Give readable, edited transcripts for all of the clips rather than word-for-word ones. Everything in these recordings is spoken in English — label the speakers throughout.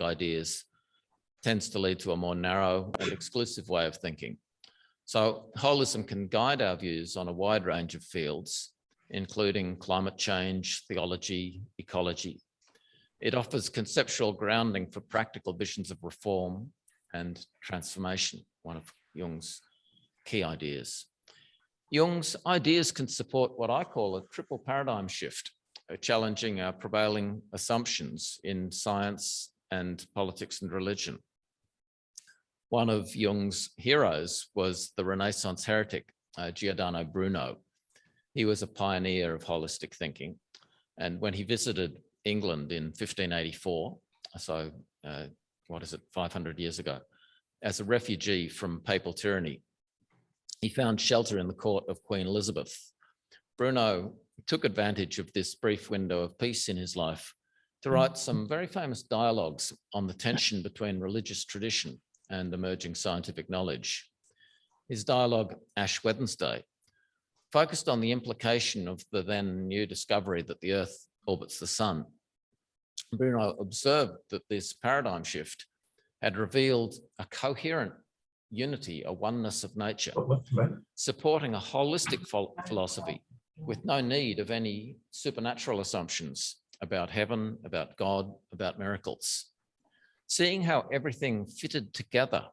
Speaker 1: ideas tends to lead to a more narrow and exclusive way of thinking. So holism can guide our views on a wide range of fields, including climate change, theology, ecology. It offers conceptual grounding for practical visions of reform and transformation, one of Jung's key ideas. Jung's ideas can support what I call a triple paradigm shift, challenging our prevailing assumptions in science and politics and religion. One of Jung's heroes was the Renaissance heretic, Giordano Bruno. He was a pioneer of holistic thinking. And when he visited England in 1584, so 500 years ago, as a refugee from papal tyranny, he found shelter in the court of Queen Elizabeth. Bruno took advantage of this brief window of peace in his life to write some very famous dialogues on the tension between religious tradition and emerging scientific knowledge. His dialogue, Ash Wednesday, focused on the implication of the then new discovery that the Earth orbits the sun. Bruno observed that this paradigm shift had revealed a coherent unity, a oneness of nature, supporting a holistic philosophy with no need of any supernatural assumptions about heaven, about God, about miracles. Seeing how everything fitted together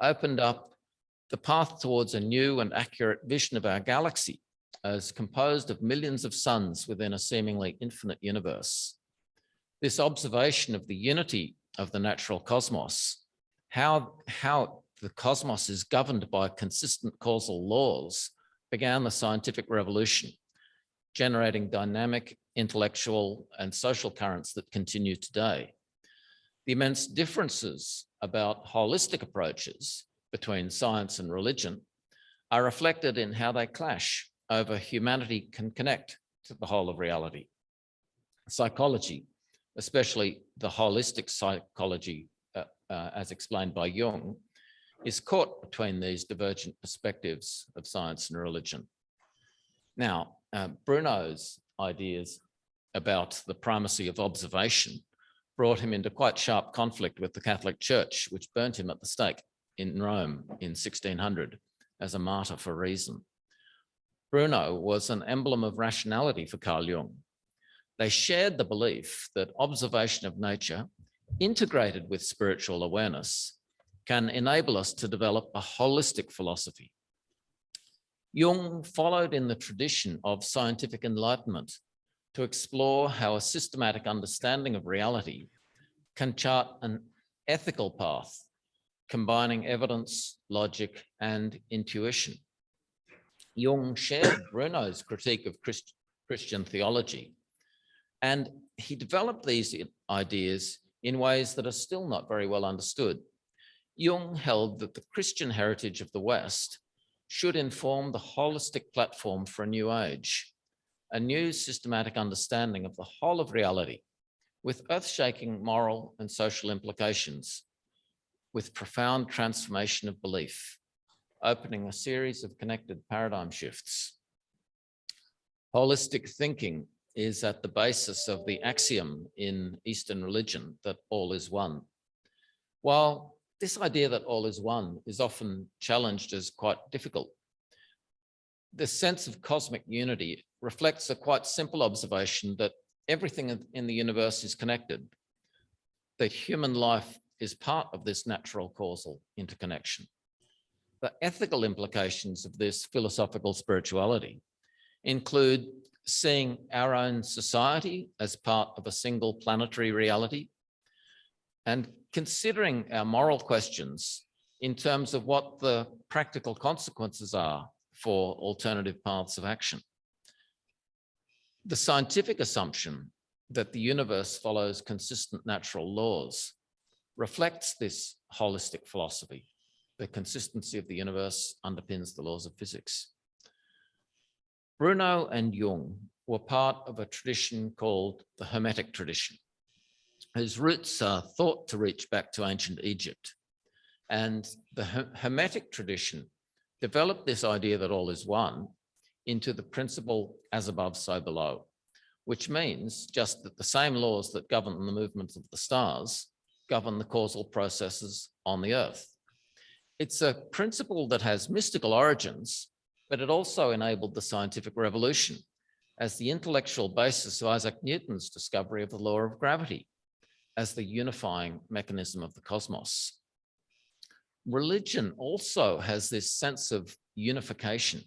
Speaker 1: opened up the path towards a new and accurate vision of our galaxy as composed of millions of suns within a seemingly infinite universe. This observation of the unity of the natural cosmos, how the cosmos is governed by consistent causal laws, began the scientific revolution, generating dynamic intellectual and social currents that continue today. The immense differences about holistic approaches between science and religion are reflected in how they clash over humanity can connect to the whole of reality. Psychology, especially the holistic psychology as explained by Jung, is caught between these divergent perspectives of science and religion. Now, Bruno's ideas about the primacy of observation brought him into quite sharp conflict with the Catholic Church, which burnt him at the stake in Rome in 1600 as a martyr for reason. Bruno was an emblem of rationality for Carl Jung. They shared the belief that observation of nature, integrated with spiritual awareness, can enable us to develop a holistic philosophy. Jung followed in the tradition of scientific enlightenment to explore how a systematic understanding of reality can chart an ethical path, combining evidence, logic, and intuition. Jung shared Bruno's critique of Christian theology, and he developed these ideas in ways that are still not very well understood. Jung held that the Christian heritage of the West should inform the holistic platform for a new age, a new systematic understanding of the whole of reality, with earth-shaking moral and social implications, with profound transformation of belief, opening a series of connected paradigm shifts. Holistic thinking is at the basis of the axiom in Eastern religion that all is one. While this idea that all is one is often challenged as quite difficult, the sense of cosmic unity reflects a quite simple observation that everything in the universe is connected, that human life is part of this natural causal interconnection. The ethical implications of this philosophical spirituality include seeing our own society as part of a single planetary reality and considering our moral questions in terms of what the practical consequences are for alternative paths of action. The scientific assumption that the universe follows consistent natural laws reflects this holistic philosophy. The consistency of the universe underpins the laws of physics. Bruno and Jung were part of a tradition called the Hermetic tradition, whose roots are thought to reach back to ancient Egypt. And the Hermetic tradition developed this idea that all is one into the principle as above, so below, which means just that the same laws that govern the movements of the stars govern the causal processes on the earth. It's a principle that has mystical origins, but it also enabled the scientific revolution as the intellectual basis of Isaac Newton's discovery of the law of gravity as the unifying mechanism of the cosmos. Religion also has this sense of unification,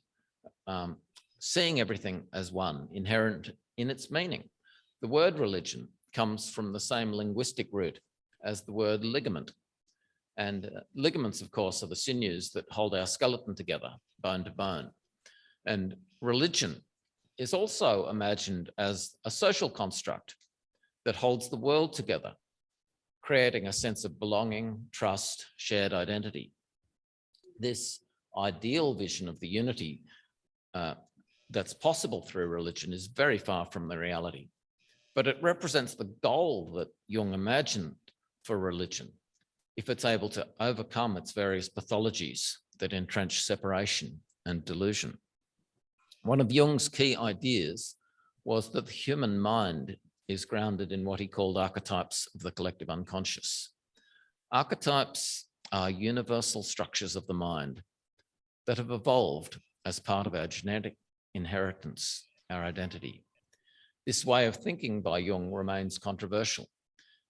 Speaker 1: seeing everything as one, inherent in its meaning. The word religion comes from the same linguistic root as the word ligament. And ligaments, of course, are the sinews that hold our skeleton together, bone to bone. And religion is also imagined as a social construct that holds the world together, creating a sense of belonging, trust, shared identity. This ideal vision of the unity that's possible through religion is very far from the reality, but it represents the goal that Jung imagined for religion if it's able to overcome its various pathologies that entrench separation and delusion. One of Jung's key ideas was that the human mind is grounded in what he called archetypes of the collective unconscious. Archetypes are universal structures of the mind that have evolved as part of our genetic inheritance, our identity. This way of thinking by Jung remains controversial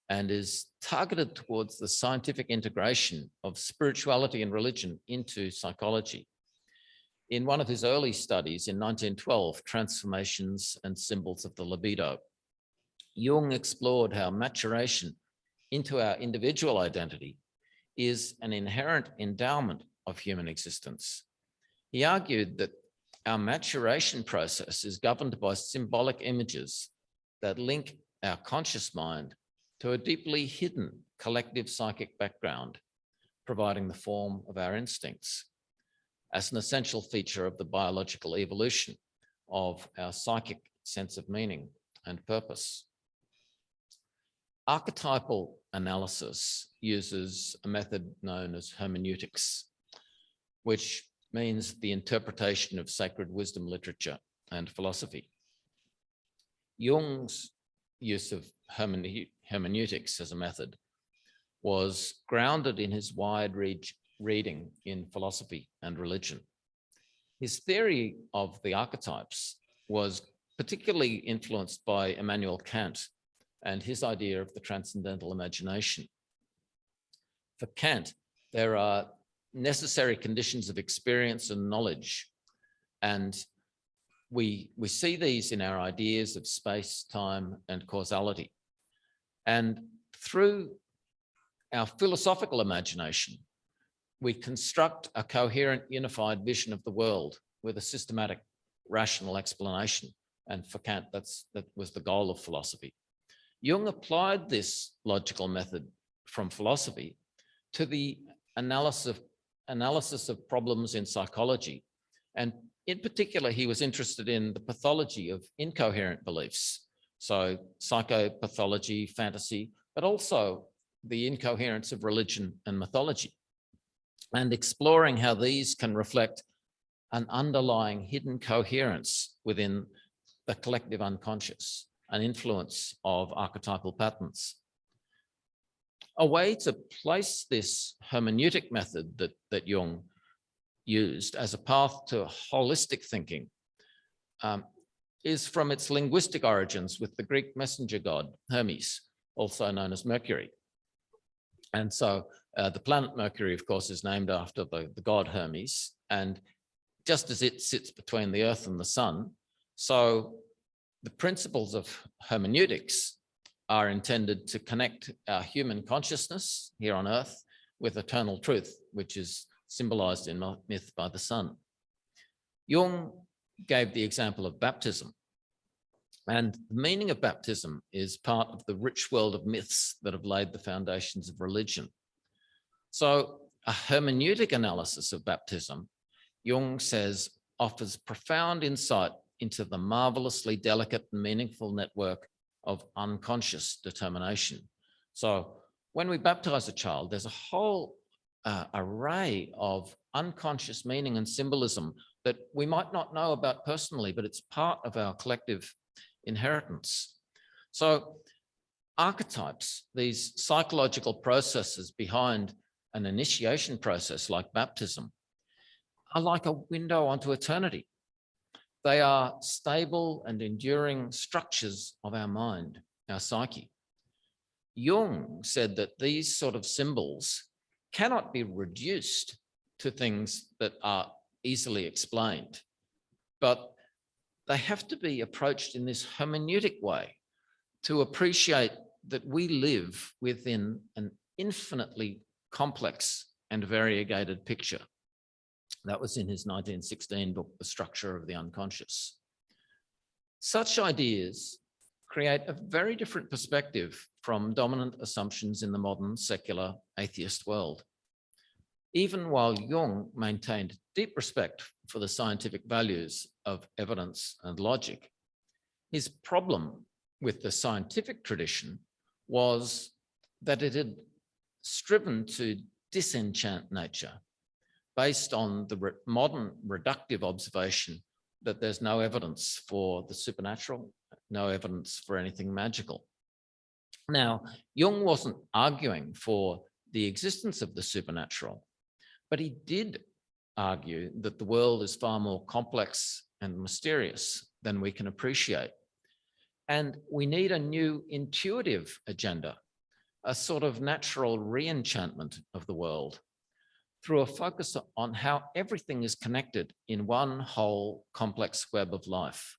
Speaker 1: and is targeted towards the scientific integration of spirituality and religion into psychology. In one of his early studies in 1912, Transformations and Symbols of the Libido, Jung explored how maturation into our individual identity is an inherent endowment of human existence. He argued that our maturation process is governed by symbolic images that link our conscious mind to a deeply hidden collective psychic background, providing the form of our instincts as an essential feature of the biological evolution of our psychic sense of meaning and purpose. Archetypal analysis uses a method known as hermeneutics, which means the interpretation of sacred wisdom literature and philosophy. Jung's use of hermeneutics as a method was grounded in his wide reading in philosophy and religion. His theory of the archetypes was particularly influenced by Immanuel Kant and his idea of the transcendental imagination. For Kant, there are necessary conditions of experience and knowledge, and we see these in our ideas of space, time, and causality. And through our philosophical imagination, we construct a coherent, unified vision of the world with a systematic, rational explanation. And for Kant, that was the goal of philosophy. Jung applied this logical method from philosophy to the analysis of problems in psychology. And in particular, he was interested in the pathology of incoherent beliefs. So psychopathology, fantasy, but also the incoherence of religion and mythology, and exploring how these can reflect an underlying hidden coherence within the collective unconscious, an influence of archetypal patterns. A way to place this hermeneutic method that Jung used as a path to holistic thinking is from its linguistic origins with the Greek messenger god Hermes, also known as Mercury. And so the planet Mercury, of course, is named after the god Hermes. And just as it sits between the earth and the sun, so the principles of hermeneutics are intended to connect our human consciousness here on earth with eternal truth, which is symbolized in myth by the sun. Jung gave the example of baptism. And the meaning of baptism is part of the rich world of myths that have laid the foundations of religion. So a hermeneutic analysis of baptism, Jung says, offers profound insight into the marvelously delicate and meaningful network of unconscious determination. So when we baptize a child, there's a whole array of unconscious meaning and symbolism that we might not know about personally, but it's part of our collective inheritance. So archetypes, these psychological processes behind an initiation process like baptism, are like a window onto eternity. They are stable and enduring structures of our mind, our psyche. Jung said that these sort of symbols cannot be reduced to things that are easily explained, but they have to be approached in this hermeneutic way to appreciate that we live within an infinitely complex and variegated picture. That was in his 1916 book, The Structure of the Unconscious. Such ideas create a very different perspective from dominant assumptions in the modern secular atheist world. Even while Jung maintained deep respect for the scientific values of evidence and logic, his problem with the scientific tradition was that it had striven to disenchant nature based on the modern reductive observation that there's no evidence for the supernatural, no evidence for anything magical. Now, Jung wasn't arguing for the existence of the supernatural, but he did argue that the world is far more complex and mysterious than we can appreciate. And we need a new intuitive agenda, a sort of natural re-enchantment of the world through a focus on how everything is connected in one whole complex web of life.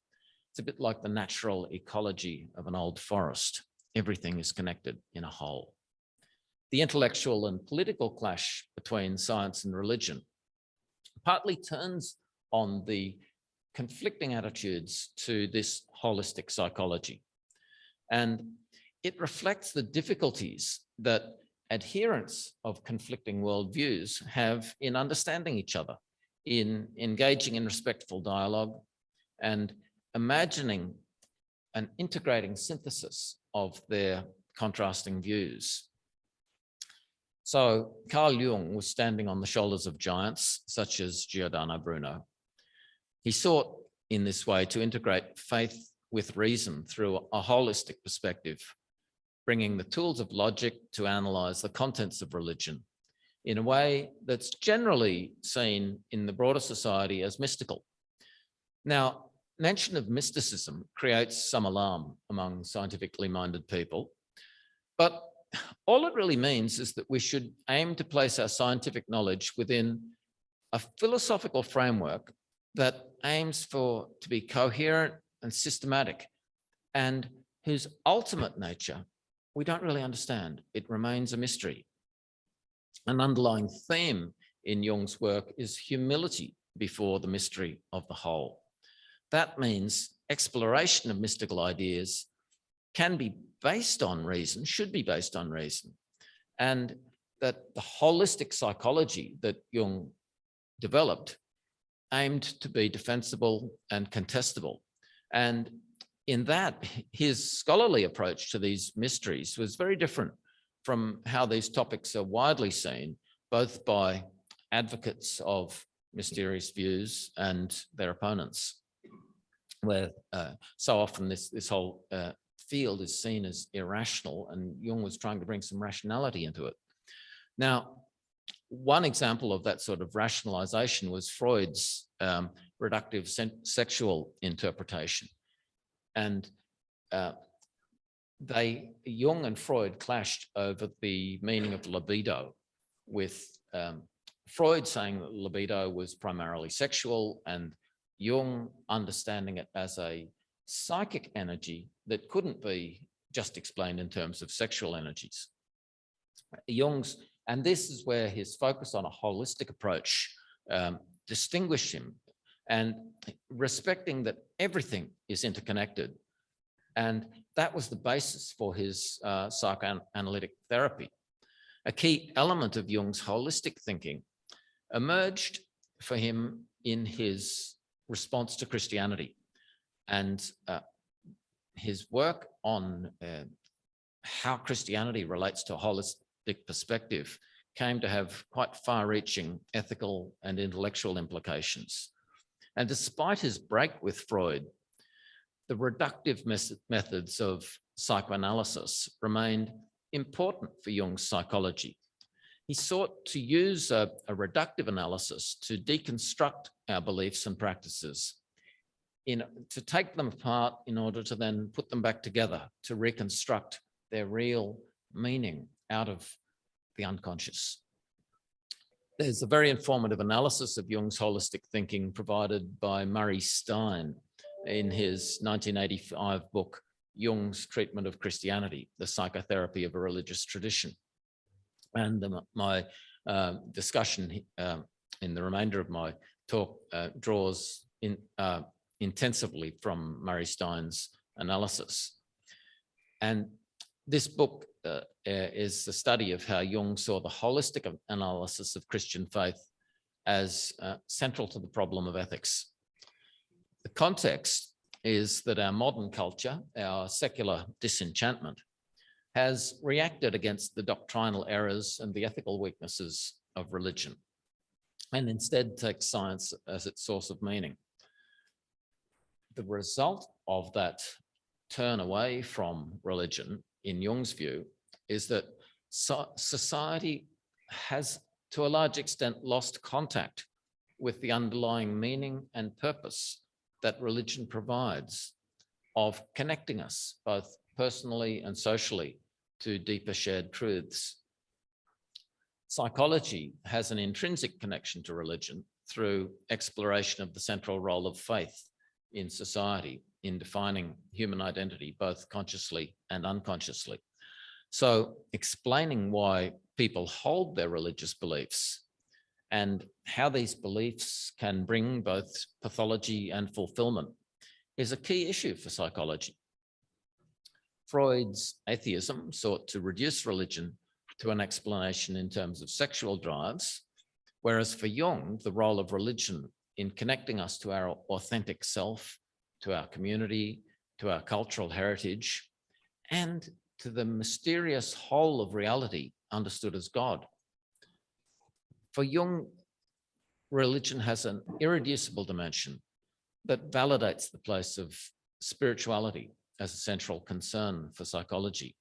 Speaker 1: It's a bit like the natural ecology of an old forest. Everything is connected in a whole. The intellectual and political clash between science and religion partly turns on the conflicting attitudes to this holistic psychology. And it reflects the difficulties that adherents of conflicting worldviews have in understanding each other, in engaging in respectful dialogue, and imagining an integrating synthesis of their contrasting views. So Carl Jung was standing on the shoulders of giants such as Giordano Bruno. He sought in this way to integrate faith with reason through a holistic perspective, bringing the tools of logic to analyze the contents of religion in a way that's generally seen in the broader society as mystical. Now, mention of mysticism creates some alarm among scientifically minded people, but all it really means is that we should aim to place our scientific knowledge within a philosophical framework that aims to be coherent and systematic, and whose ultimate nature we don't really understand. It remains a mystery. An underlying theme in Jung's work is humility before the mystery of the whole. That means exploration of mystical ideas can be based on reason, should be based on reason, and that the holistic psychology that Jung developed aimed to be defensible and contestable. And in that, his scholarly approach to these mysteries was very different from how these topics are widely seen, both by advocates of mysterious views and their opponents, where so often this whole field is seen as irrational, and Jung was trying to bring some rationality into it. Now, one example of that sort of rationalization was Freud's reductive sexual interpretation. And Jung and Freud clashed over the meaning of libido, with Freud saying that libido was primarily sexual, and Jung understanding it as a psychic energy that couldn't be just explained in terms of sexual energies. And this is where his focus on a holistic approach distinguished him, and respecting that everything is interconnected. And that was the basis for his psychoanalytic therapy. A key element of Jung's holistic thinking emerged for him in his response to Christianity, and his work on how Christianity relates to a holistic perspective came to have quite far-reaching ethical and intellectual implications. And despite his break with Freud, the reductive methods of psychoanalysis remained important for Jung's psychology. He sought to use a reductive analysis to deconstruct our beliefs and practices, to take them apart in order to then put them back together, to reconstruct their real meaning out of the unconscious. There's a very informative analysis of Jung's holistic thinking provided by Murray Stein in his 1985 book, Jung's Treatment of Christianity, the Psychotherapy of a Religious Tradition. And my discussion in the remainder of my talk draws intensively from Murray Stein's analysis. And this book is the study of how Jung saw the holistic analysis of Christian faith as central to the problem of ethics. The context is that our modern culture, our secular disenchantment, has reacted against the doctrinal errors and the ethical weaknesses of religion, and instead takes science as its source of meaning. The result of that turn away from religion, in Jung's view, is that society has, to a large extent, lost contact with the underlying meaning and purpose that religion provides of connecting us both personally and socially to deeper shared truths. Psychology has an intrinsic connection to religion through exploration of the central role of faith in society in defining human identity, both consciously and unconsciously. So explaining why people hold their religious beliefs and how these beliefs can bring both pathology and fulfillment is a key issue for psychology. Freud's atheism sought to reduce religion to an explanation in terms of sexual drives, whereas for Jung, the role of religion in connecting us to our authentic self, to our community, to our cultural heritage, and to the mysterious whole of reality understood as God. For Jung, religion has an irreducible dimension that validates the place of spirituality as a central concern for psychology.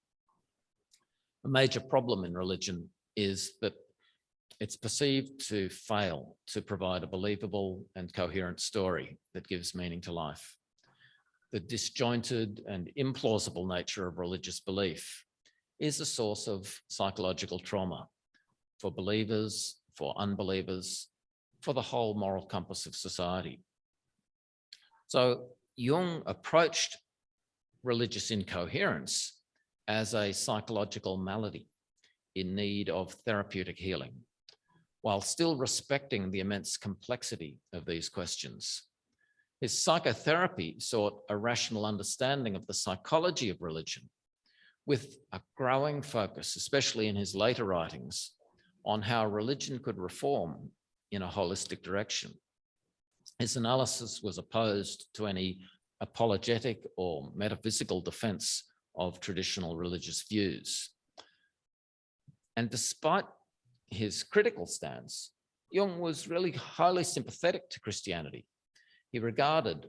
Speaker 1: A major problem in religion is that it's perceived to fail to provide a believable and coherent story that gives meaning to life. The disjointed and implausible nature of religious belief is a source of psychological trauma for believers, for unbelievers, for the whole moral compass of society. So Jung approached religious incoherence as a psychological malady in need of therapeutic healing, while still respecting the immense complexity of these questions. His psychotherapy sought a rational understanding of the psychology of religion, with a growing focus, especially in his later writings, on how religion could reform in a holistic direction. His analysis was opposed to any apologetic or metaphysical defense of traditional religious views. And despite his critical stance, Jung was really highly sympathetic to Christianity. He regarded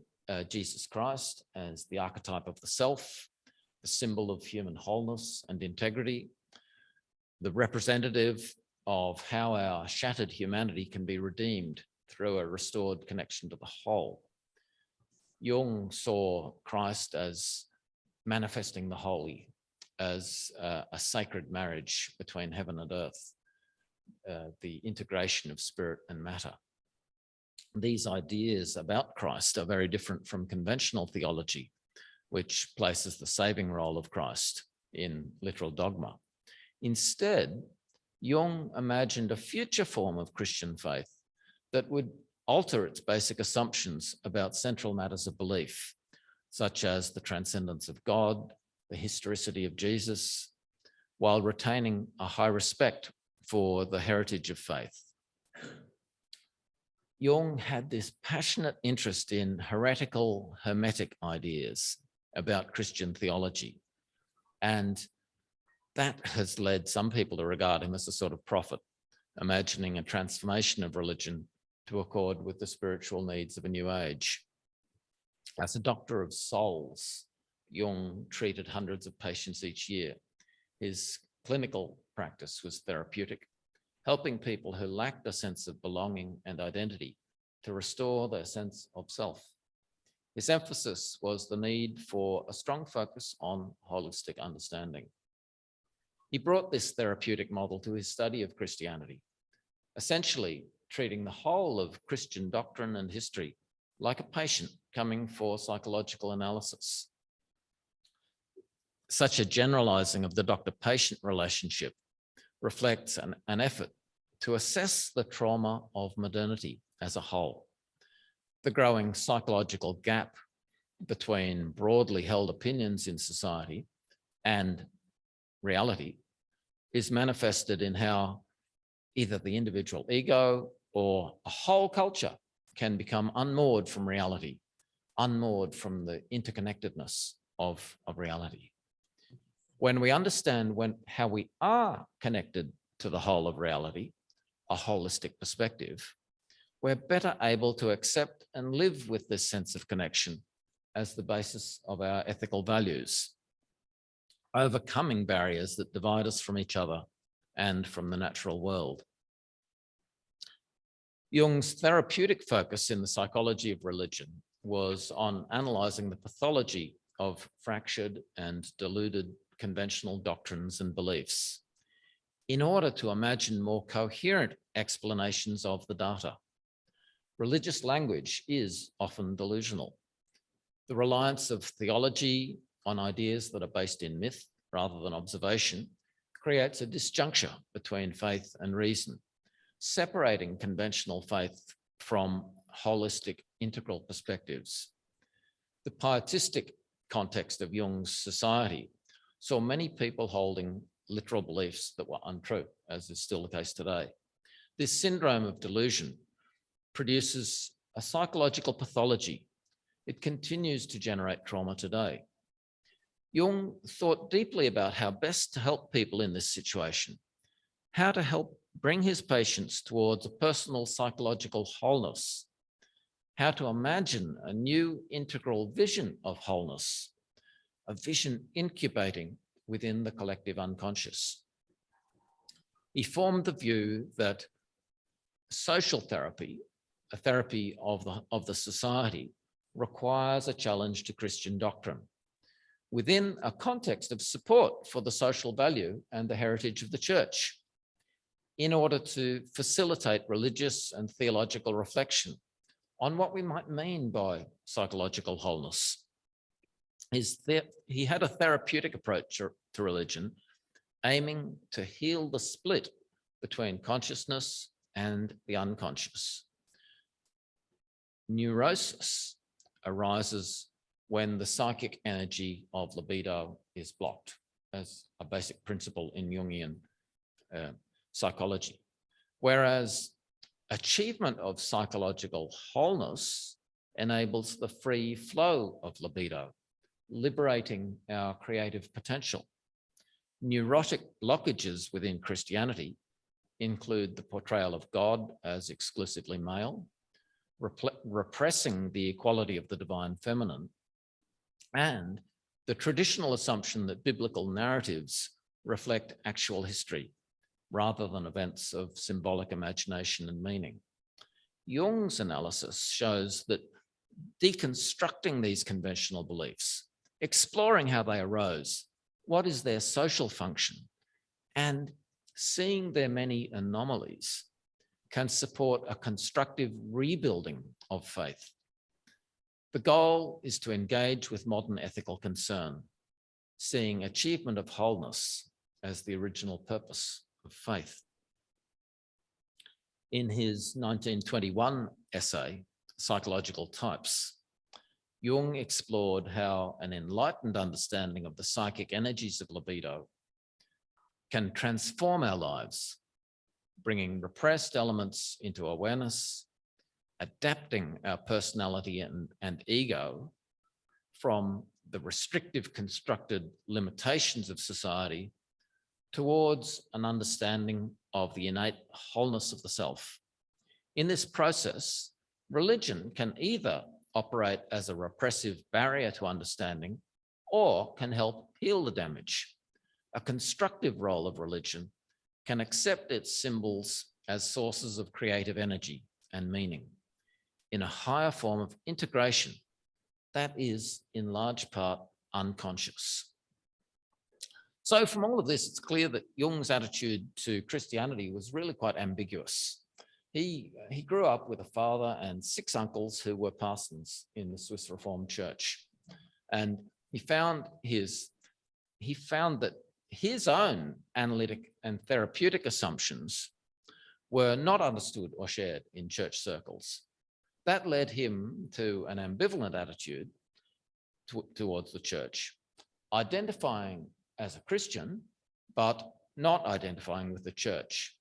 Speaker 1: Jesus Christ as the archetype of the self, the symbol of human wholeness and integrity, the representative of how our shattered humanity can be redeemed through a restored connection to the whole. Jung saw Christ as manifesting the holy, as a sacred marriage between heaven and earth, the integration of spirit and matter. These ideas about Christ are very different from conventional theology, which places the saving role of Christ in literal dogma. Instead, Jung imagined a future form of Christian faith that would alter its basic assumptions about central matters of belief, such as the transcendence of God, the historicity of Jesus, while retaining a high respect for the heritage of faith. Jung had this passionate interest in heretical, hermetic ideas about Christian theology, and that has led some people to regard him as a sort of prophet, imagining a transformation of religion to accord with the spiritual needs of a new age. As a doctor of souls, Jung treated hundreds of patients each year. His clinical practice was therapeutic, helping people who lacked a sense of belonging and identity to restore their sense of self. His emphasis was the need for a strong focus on holistic understanding. He brought this therapeutic model to his study of Christianity, essentially treating the whole of Christian doctrine and history like a patient coming for psychological analysis. Such a generalizing of the doctor-patient relationship reflects an effort to assess the trauma of modernity as a whole. The growing psychological gap between broadly held opinions in society and reality is manifested in how either the individual ego or a whole culture can become unmoored from reality, unmoored from the interconnectedness of reality. When we understand how we are connected to the whole of reality, a holistic perspective, we're better able to accept and live with this sense of connection as the basis of our ethical values, overcoming barriers that divide us from each other and from the natural world. Jung's therapeutic focus in the psychology of religion was on analyzing the pathology of fractured and deluded conventional doctrines and beliefs in order to imagine more coherent explanations of the data. Religious language is often delusional. The reliance of theology on ideas that are based in myth rather than observation creates a disjuncture between faith and reason, separating conventional faith from holistic integral perspectives. The pietistic context of Jung's society saw many people holding literal beliefs that were untrue, as is still the case today. This syndrome of delusion produces a psychological pathology. It continues to generate trauma today. Jung thought deeply about how best to help people in this situation, how to help bring his patients towards a personal psychological wholeness, how to imagine a new integral vision of wholeness, a vision incubating within the collective unconscious. He formed the view that social therapy, a therapy of the society, requires a challenge to Christian doctrine within a context of support for the social value and the heritage of the church, in order to facilitate religious and theological reflection on what we might mean by psychological wholeness. He had a therapeutic approach to religion, aiming to heal the split between consciousness and the unconscious. Neurosis arises when the psychic energy of libido is blocked, as a basic principle in Jungian psychology. Whereas achievement of psychological wholeness enables the free flow of libido, liberating our creative potential. Neurotic blockages within Christianity include the portrayal of God as exclusively male, repressing the equality of the divine feminine, and the traditional assumption that biblical narratives reflect actual history rather than events of symbolic imagination and meaning. Jung's analysis shows that deconstructing these conventional beliefs, exploring how they arose, what is their social function, and seeing their many anomalies can support a constructive rebuilding of faith. The goal is to engage with modern ethical concern, seeing achievement of wholeness as the original purpose of faith. In his 1921 essay, Psychological Types, Jung explored how an enlightened understanding of the psychic energies of libido can transform our lives, bringing repressed elements into awareness, adapting our personality and ego from the restrictive constructed limitations of society towards an understanding of the innate wholeness of the self. In this process, religion can either operate as a repressive barrier to understanding or can help heal the damage. A constructive role of religion can accept its symbols as sources of creative energy and meaning in a higher form of integration that is in large part unconscious. So from all of this, it's clear that Jung's attitude to Christianity was really quite ambiguous. He grew up with a father and 6 uncles who were parsons in the Swiss Reformed Church. And he found that his own analytic and therapeutic assumptions were not understood or shared in church circles. That led him to an ambivalent attitude towards the church, identifying as a Christian, but not identifying with the church,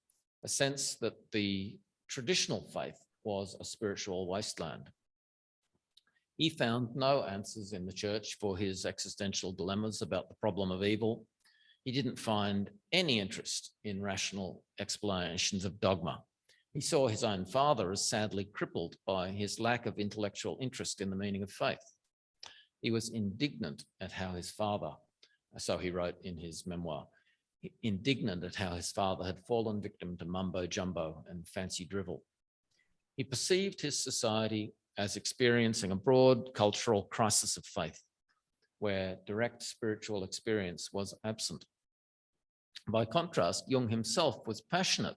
Speaker 1: a sense that the traditional faith was a spiritual wasteland. He found no answers in the church for his existential dilemmas about the problem of evil. He didn't find any interest in rational explanations of dogma. He saw his own father as sadly crippled by his lack of intellectual interest in the meaning of faith. He was indignant at how his father, so he wrote in his memoir, indignant at how his father had fallen victim to mumbo jumbo and fancy drivel. He perceived his society as experiencing a broad cultural crisis of faith, where direct spiritual experience was absent. By contrast, Jung himself was passionate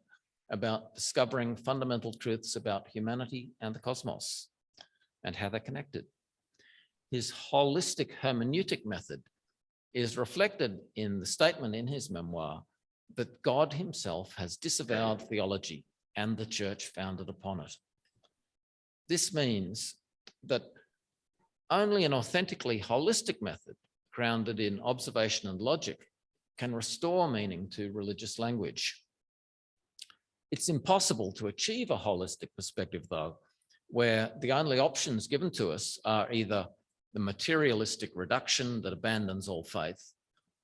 Speaker 1: about discovering fundamental truths about humanity and the cosmos and how they're connected. His holistic hermeneutic method is reflected in the statement in his memoir that God himself has disavowed theology and the church founded upon it. This means that only an authentically holistic method grounded in observation and logic can restore meaning to religious language. It's impossible to achieve a holistic perspective, though, where the only options given to us are either the materialistic reduction that abandons all faith,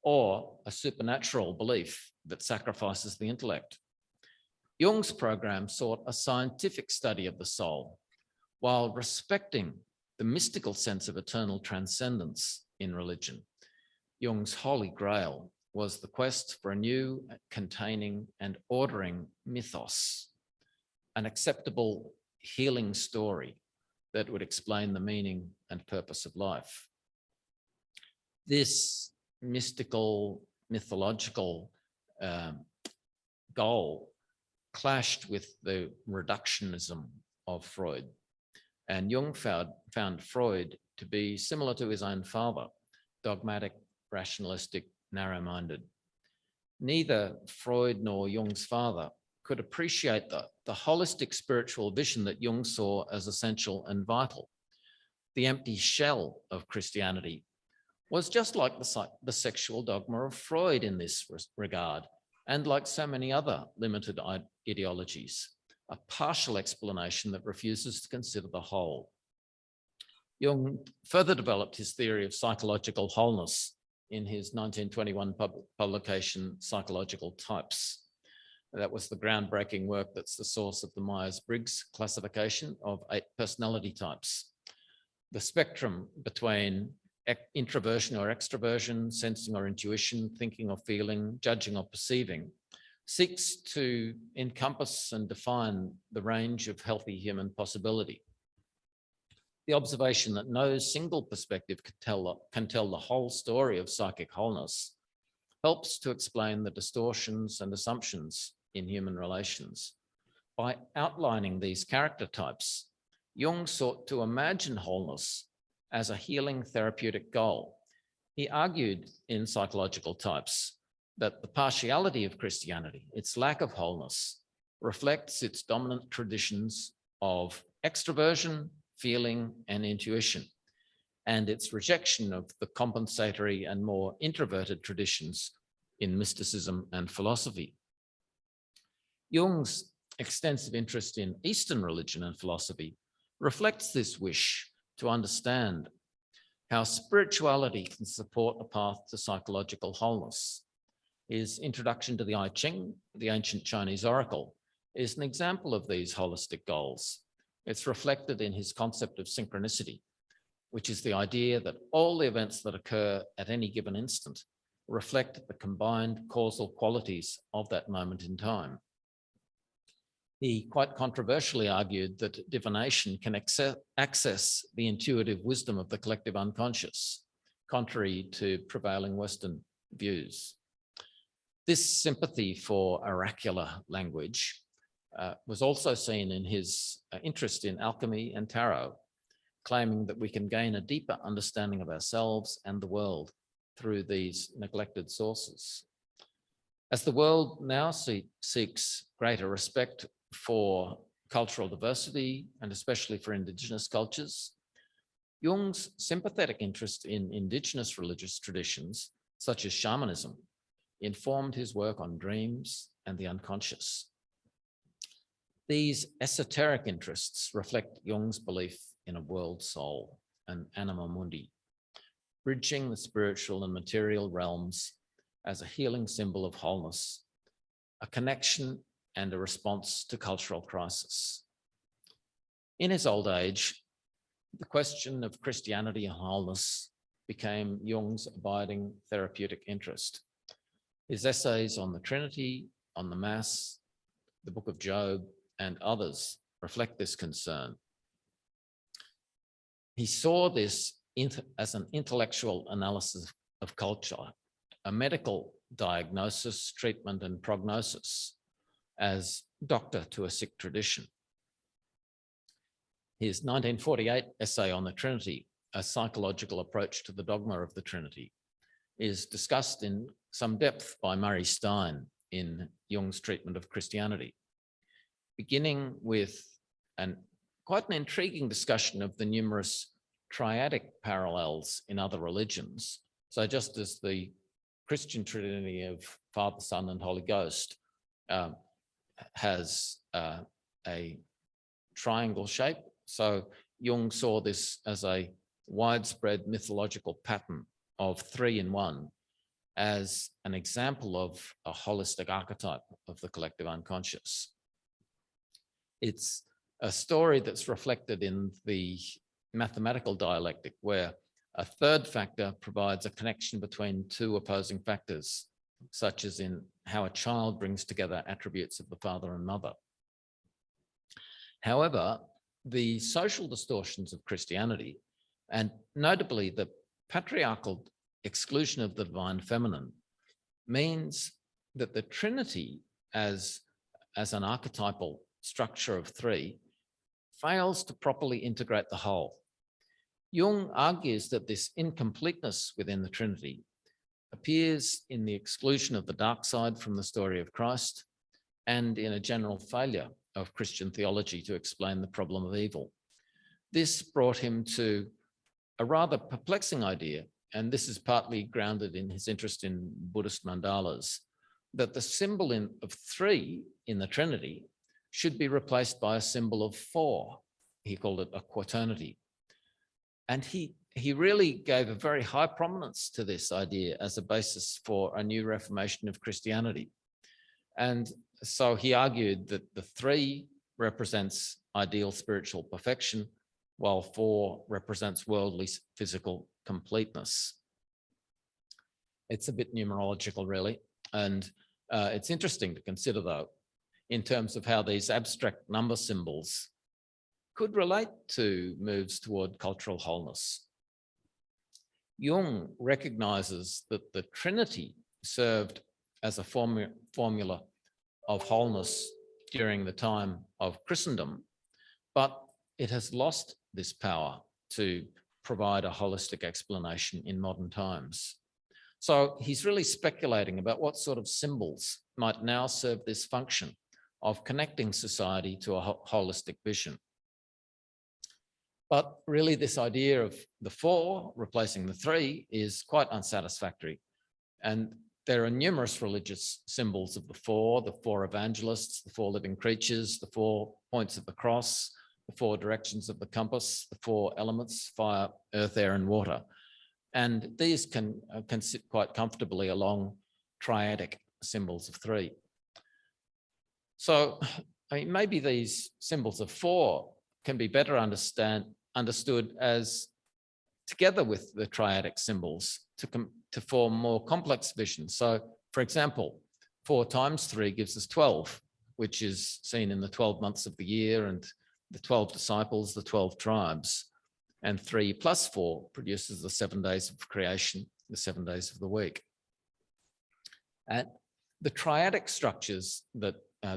Speaker 1: or a supernatural belief that sacrifices the intellect. Jung's program sought a scientific study of the soul, while respecting the mystical sense of eternal transcendence in religion. Jung's holy grail was the quest for a new, containing and ordering mythos, an acceptable healing story that would explain the meaning and purpose of life. This mystical, mythological goal clashed with the reductionism of Freud. And Jung found Freud to be similar to his own father, dogmatic, rationalistic, narrow-minded. Neither Freud nor Jung's father could appreciate the holistic spiritual vision that Jung saw as essential and vital. The empty shell of Christianity was just like the sexual dogma of Freud in this regard, and like so many other limited ideologies, a partial explanation that refuses to consider the whole. Jung further developed his theory of psychological wholeness in his 1921 publication, Psychological Types. That was the groundbreaking work that's the source of the Myers-Briggs classification of 8 personality types. The spectrum between introversion or extroversion, sensing or intuition, thinking or feeling, judging or perceiving, seeks to encompass and define the range of healthy human possibility. The observation that no single perspective can tell the whole story of psychic wholeness helps to explain the distortions and assumptions in human relations. By outlining these character types, Jung sought to imagine wholeness as a healing therapeutic goal. He argued in Psychological Types that the partiality of Christianity, its lack of wholeness, reflects its dominant traditions of extroversion, feeling, and intuition, and its rejection of the compensatory and more introverted traditions in mysticism and philosophy. Jung's extensive interest in Eastern religion and philosophy reflects this wish to understand how spirituality can support a path to psychological wholeness. His introduction to the I Ching, the ancient Chinese oracle, is an example of these holistic goals. It's reflected in his concept of synchronicity, which is the idea that all the events that occur at any given instant reflect the combined causal qualities of that moment in time. He quite controversially argued that divination can access the intuitive wisdom of the collective unconscious, contrary to prevailing Western views. This sympathy for oracular language was also seen in his interest in alchemy and tarot, claiming that we can gain a deeper understanding of ourselves and the world through these neglected sources. As the world now seeks greater respect for cultural diversity, and especially for Indigenous cultures, Jung's sympathetic interest in Indigenous religious traditions, such as shamanism, informed his work on dreams and the unconscious. These esoteric interests reflect Jung's belief in a world soul, an anima mundi, bridging the spiritual and material realms as a healing symbol of wholeness, a connection and a response to cultural crisis. In his old age, the question of Christianity and wholeness became Jung's abiding therapeutic interest. His essays on the Trinity, on the Mass, the Book of Job, and others reflect this concern. He saw this as an intellectual analysis of culture, a medical diagnosis, treatment, and prognosis, as doctor to a sick tradition. His 1948 essay on the Trinity, A Psychological Approach to the Dogma of the Trinity, is discussed in some depth by Murray Stein in Jung's treatment of Christianity, beginning with quite an intriguing discussion of the numerous triadic parallels in other religions. So just as the Christian Trinity of Father, Son, and Holy Ghost has a triangle shape, so Jung saw this as a widespread mythological pattern of 3 in 1 as an example of a holistic archetype of the collective unconscious. It's a story that's reflected in the mathematical dialectic, where a third factor provides a connection between two opposing factors, such as in how a child brings together attributes of the father and mother. However, the social distortions of Christianity, and notably the patriarchal exclusion of the divine feminine, means that the Trinity as an archetypal structure of 3 fails to properly integrate the whole. Jung argues that this incompleteness within the Trinity appears in the exclusion of the dark side from the story of Christ and in a general failure of Christian theology to explain the problem of evil. This brought him to a rather perplexing idea, and this is partly grounded in his interest in Buddhist mandalas, that the symbol of 3 in the Trinity should be replaced by a symbol of 4. He called it a quaternity. And he really gave a very high prominence to this idea as a basis for a new reformation of Christianity. And so he argued that the 3 represents ideal spiritual perfection, while 4 represents worldly physical completeness. It's a bit numerological, really. And it's interesting to consider, though, in terms of how these abstract number symbols could relate to moves toward cultural wholeness. Jung recognizes that the Trinity served as a formula of wholeness during the time of Christendom, but it has lost this power to provide a holistic explanation in modern times. So he's really speculating about what sort of symbols might now serve this function of connecting society to a holistic vision. But really, this idea of the 4 replacing the 3 is quite unsatisfactory. And there are numerous religious symbols of the 4 evangelists, the 4 living creatures, the 4 points of the cross, the 4 directions of the compass, the 4 elements, fire, earth, air, and water. And these can sit quite comfortably along triadic symbols of 3. So maybe these symbols of 4 can be better understood as together with the triadic symbols to form more complex visions. So, for example, 4 times 3 gives us 12, which is seen in the 12 months of the year and the 12 disciples, the 12 tribes. And 3 plus 4 produces the 7 days of creation, the 7 days of the week. And the triadic structures that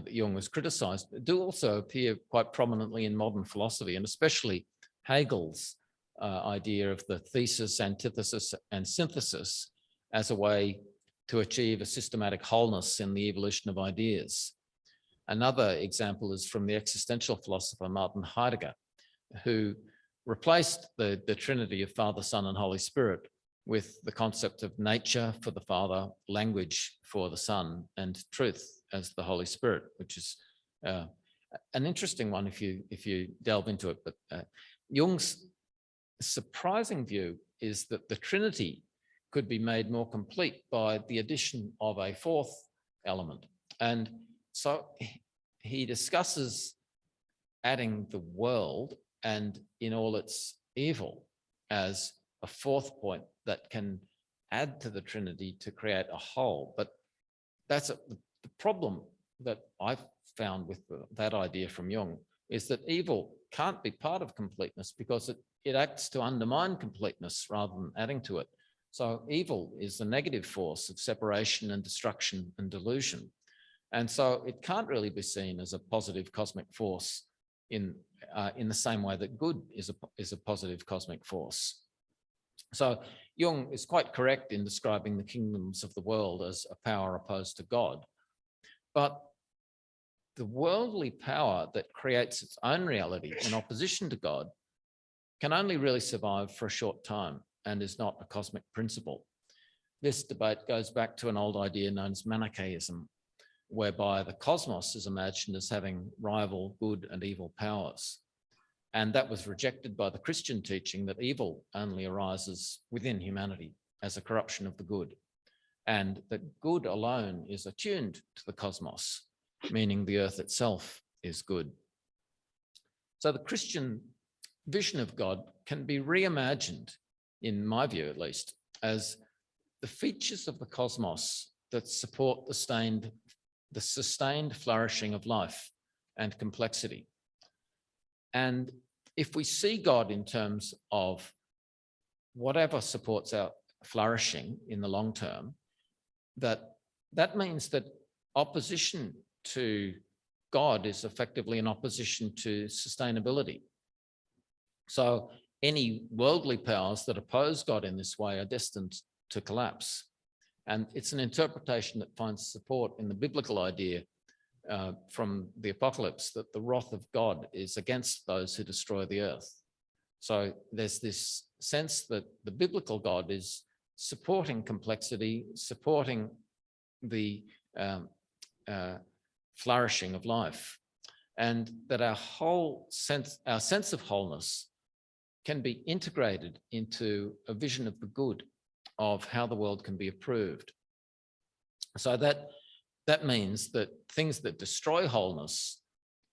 Speaker 1: Jung has criticized do also appear quite prominently in modern philosophy, and especially Hegel's idea of the thesis, antithesis, and synthesis as a way to achieve a systematic wholeness in the evolution of ideas. Another example is from the existential philosopher Martin Heidegger, who replaced the Trinity of Father, Son, and Holy Spirit with the concept of nature for the Father, language for the Son, and truth as the Holy Spirit, which is an interesting one if you delve into it. But Jung's surprising view is that the Trinity could be made more complete by the addition of a 4th element. And so he discusses adding the world and in all its evil as a 4th point that can add to the Trinity to create a whole. But that's the problem that I've found with that idea from Jung is that evil can't be part of completeness because it acts to undermine completeness rather than adding to it. So evil is the negative force of separation and destruction and delusion. And so it can't really be seen as a positive cosmic force in the same way that good is a positive cosmic force. So Jung is quite correct in describing the kingdoms of the world as a power opposed to God. But the worldly power that creates its own reality in opposition to God can only really survive for a short time and is not a cosmic principle. This debate goes back to an old idea known as Manichaeism, whereby the cosmos is imagined as having rival good and evil powers. And that was rejected by the Christian teaching that evil only arises within humanity as a corruption of the good, and that good alone is attuned to the cosmos, meaning the earth itself is good. So the Christian vision of God can be reimagined, in my view at least, as the features of the cosmos that support the sustained flourishing of life and complexity. And if we see God in terms of whatever supports our flourishing in the long term, that means that opposition to God is effectively an opposition to sustainability. So any worldly powers that oppose God in this way are destined to collapse. And it's an interpretation that finds support in the biblical idea from the apocalypse that the wrath of God is against those who destroy the earth. So there's this sense that the biblical God is supporting complexity, supporting the flourishing of life, and that our sense of wholeness can be integrated into a vision of the good, of how the world can be improved. So that means that things that destroy wholeness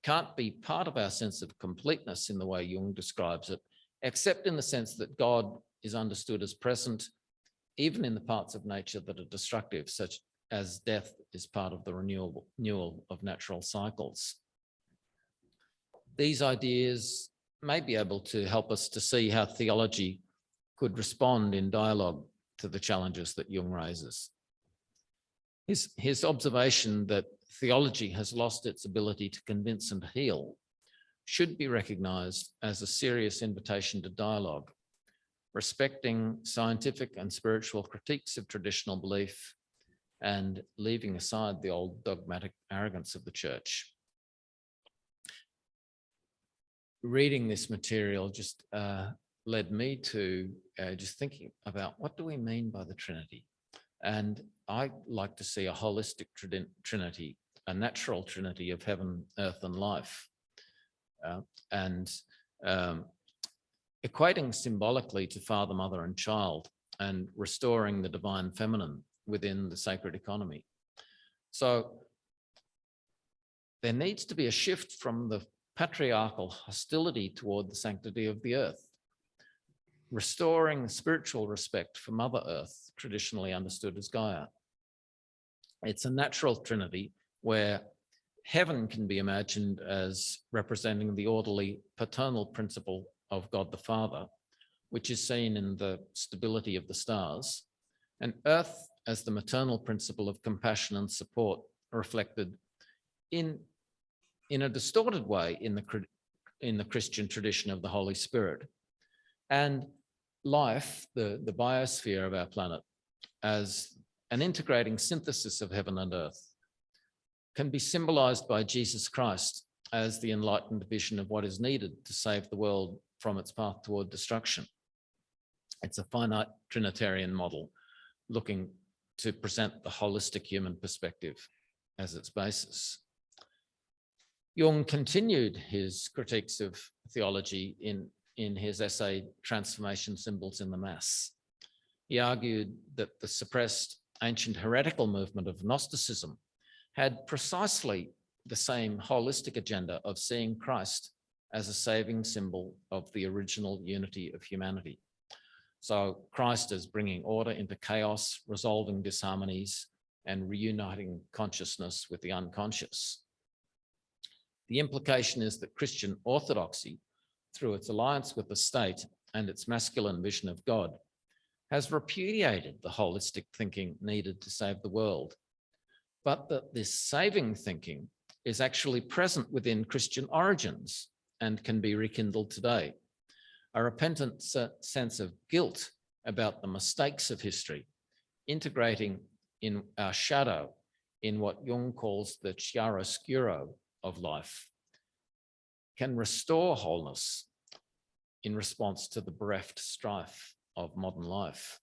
Speaker 1: can't be part of our sense of completeness in the way Jung describes it, except in the sense that God is understood as present, even in the parts of nature that are destructive, such as death is part of the renewal of natural cycles. These ideas may be able to help us to see how theology could respond in dialogue to the challenges that Jung raises. His observation that theology has lost its ability to convince and heal should be recognized as a serious invitation to dialogue, respecting scientific and spiritual critiques of traditional belief and leaving aside the old dogmatic arrogance of the church. Reading this material just led me to just thinking about what do we mean by the Trinity? And I like to see a holistic Trinity, a natural Trinity of heaven, earth, and life. And equating symbolically to Father, Mother, and Child, and restoring the divine feminine within the sacred economy. So there needs to be a shift from the patriarchal hostility toward the sanctity of the earth. restoring spiritual respect for Mother Earth, traditionally understood as Gaia. It's a natural trinity where heaven can be imagined as representing the orderly paternal principle of God the Father, which is seen in the stability of the stars, and earth as the maternal principle of compassion and support, reflected in a distorted way in the Christian tradition of the Holy Spirit, and life, the biosphere of our planet, as an integrating synthesis of heaven and earth, can be symbolized by Jesus Christ as the enlightened vision of what is needed to save the world from its path toward destruction. It's a finite Trinitarian model looking to present the holistic human perspective as its basis. Jung continued his critiques of theology in his essay, Transformation Symbols in the Mass. He argued that the suppressed ancient heretical movement of Gnosticism had precisely the same holistic agenda of seeing Christ as a saving symbol of the original unity of humanity. So Christ is bringing order into chaos, resolving disharmonies, and reuniting consciousness with the unconscious. The implication is that Christian orthodoxy, through its alliance with the state and its masculine vision of God, has repudiated the holistic thinking needed to save the world, but that this saving thinking is actually present within Christian origins and can be rekindled today. A repentant sense of guilt about the mistakes of history, integrating in our shadow in what Jung calls the chiaroscuro of life, can restore wholeness in response to the bereft strife of modern life.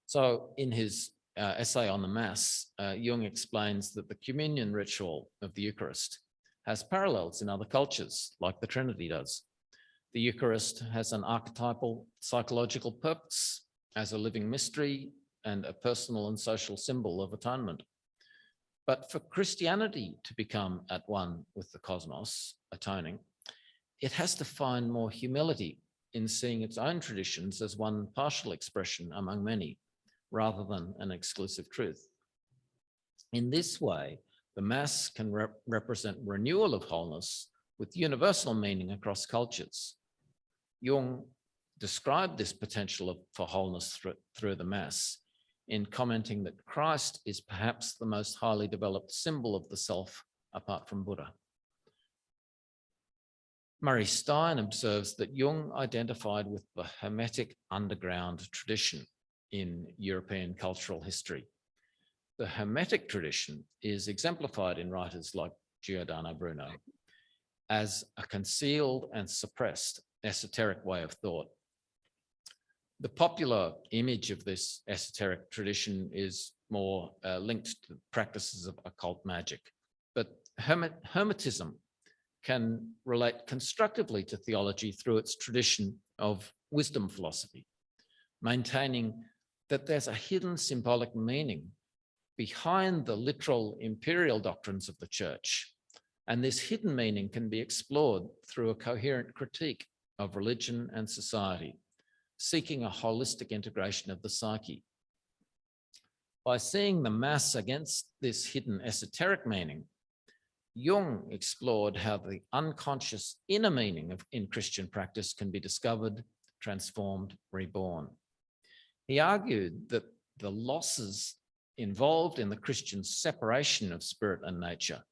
Speaker 1: So in his essay on the Mass, Jung explains that the communion ritual of the Eucharist has parallels in other cultures, like the Trinity does. The Eucharist has an archetypal psychological purpose as a living mystery and a personal and social symbol of atonement. But for Christianity to become at one with the cosmos, atoning, it has to find more humility in seeing its own traditions as one partial expression among many, rather than an exclusive truth. In this way, the Mass can represent renewal of wholeness with universal meaning across cultures. Jung described this potential for wholeness through the Mass in commenting that Christ is perhaps the most highly developed symbol of the self apart from Buddha. Murray Stein observes that Jung identified with the Hermetic underground tradition in European cultural history. The Hermetic tradition is exemplified in writers like Giordano Bruno as a concealed and suppressed esoteric way of thought. The popular image of this esoteric tradition is more linked to practices of occult magic, but Hermetism can relate constructively to theology through its tradition of wisdom philosophy, maintaining that there's a hidden symbolic meaning behind the literal imperial doctrines of the church. And this hidden meaning can be explored through a coherent critique of religion and society, seeking a holistic integration of the psyche. By seeing the Mass against this hidden esoteric meaning, Jung explored how the unconscious inner meaning in Christian practice can be discovered, transformed, reborn. He argued that the losses involved in the Christian separation of spirit and nature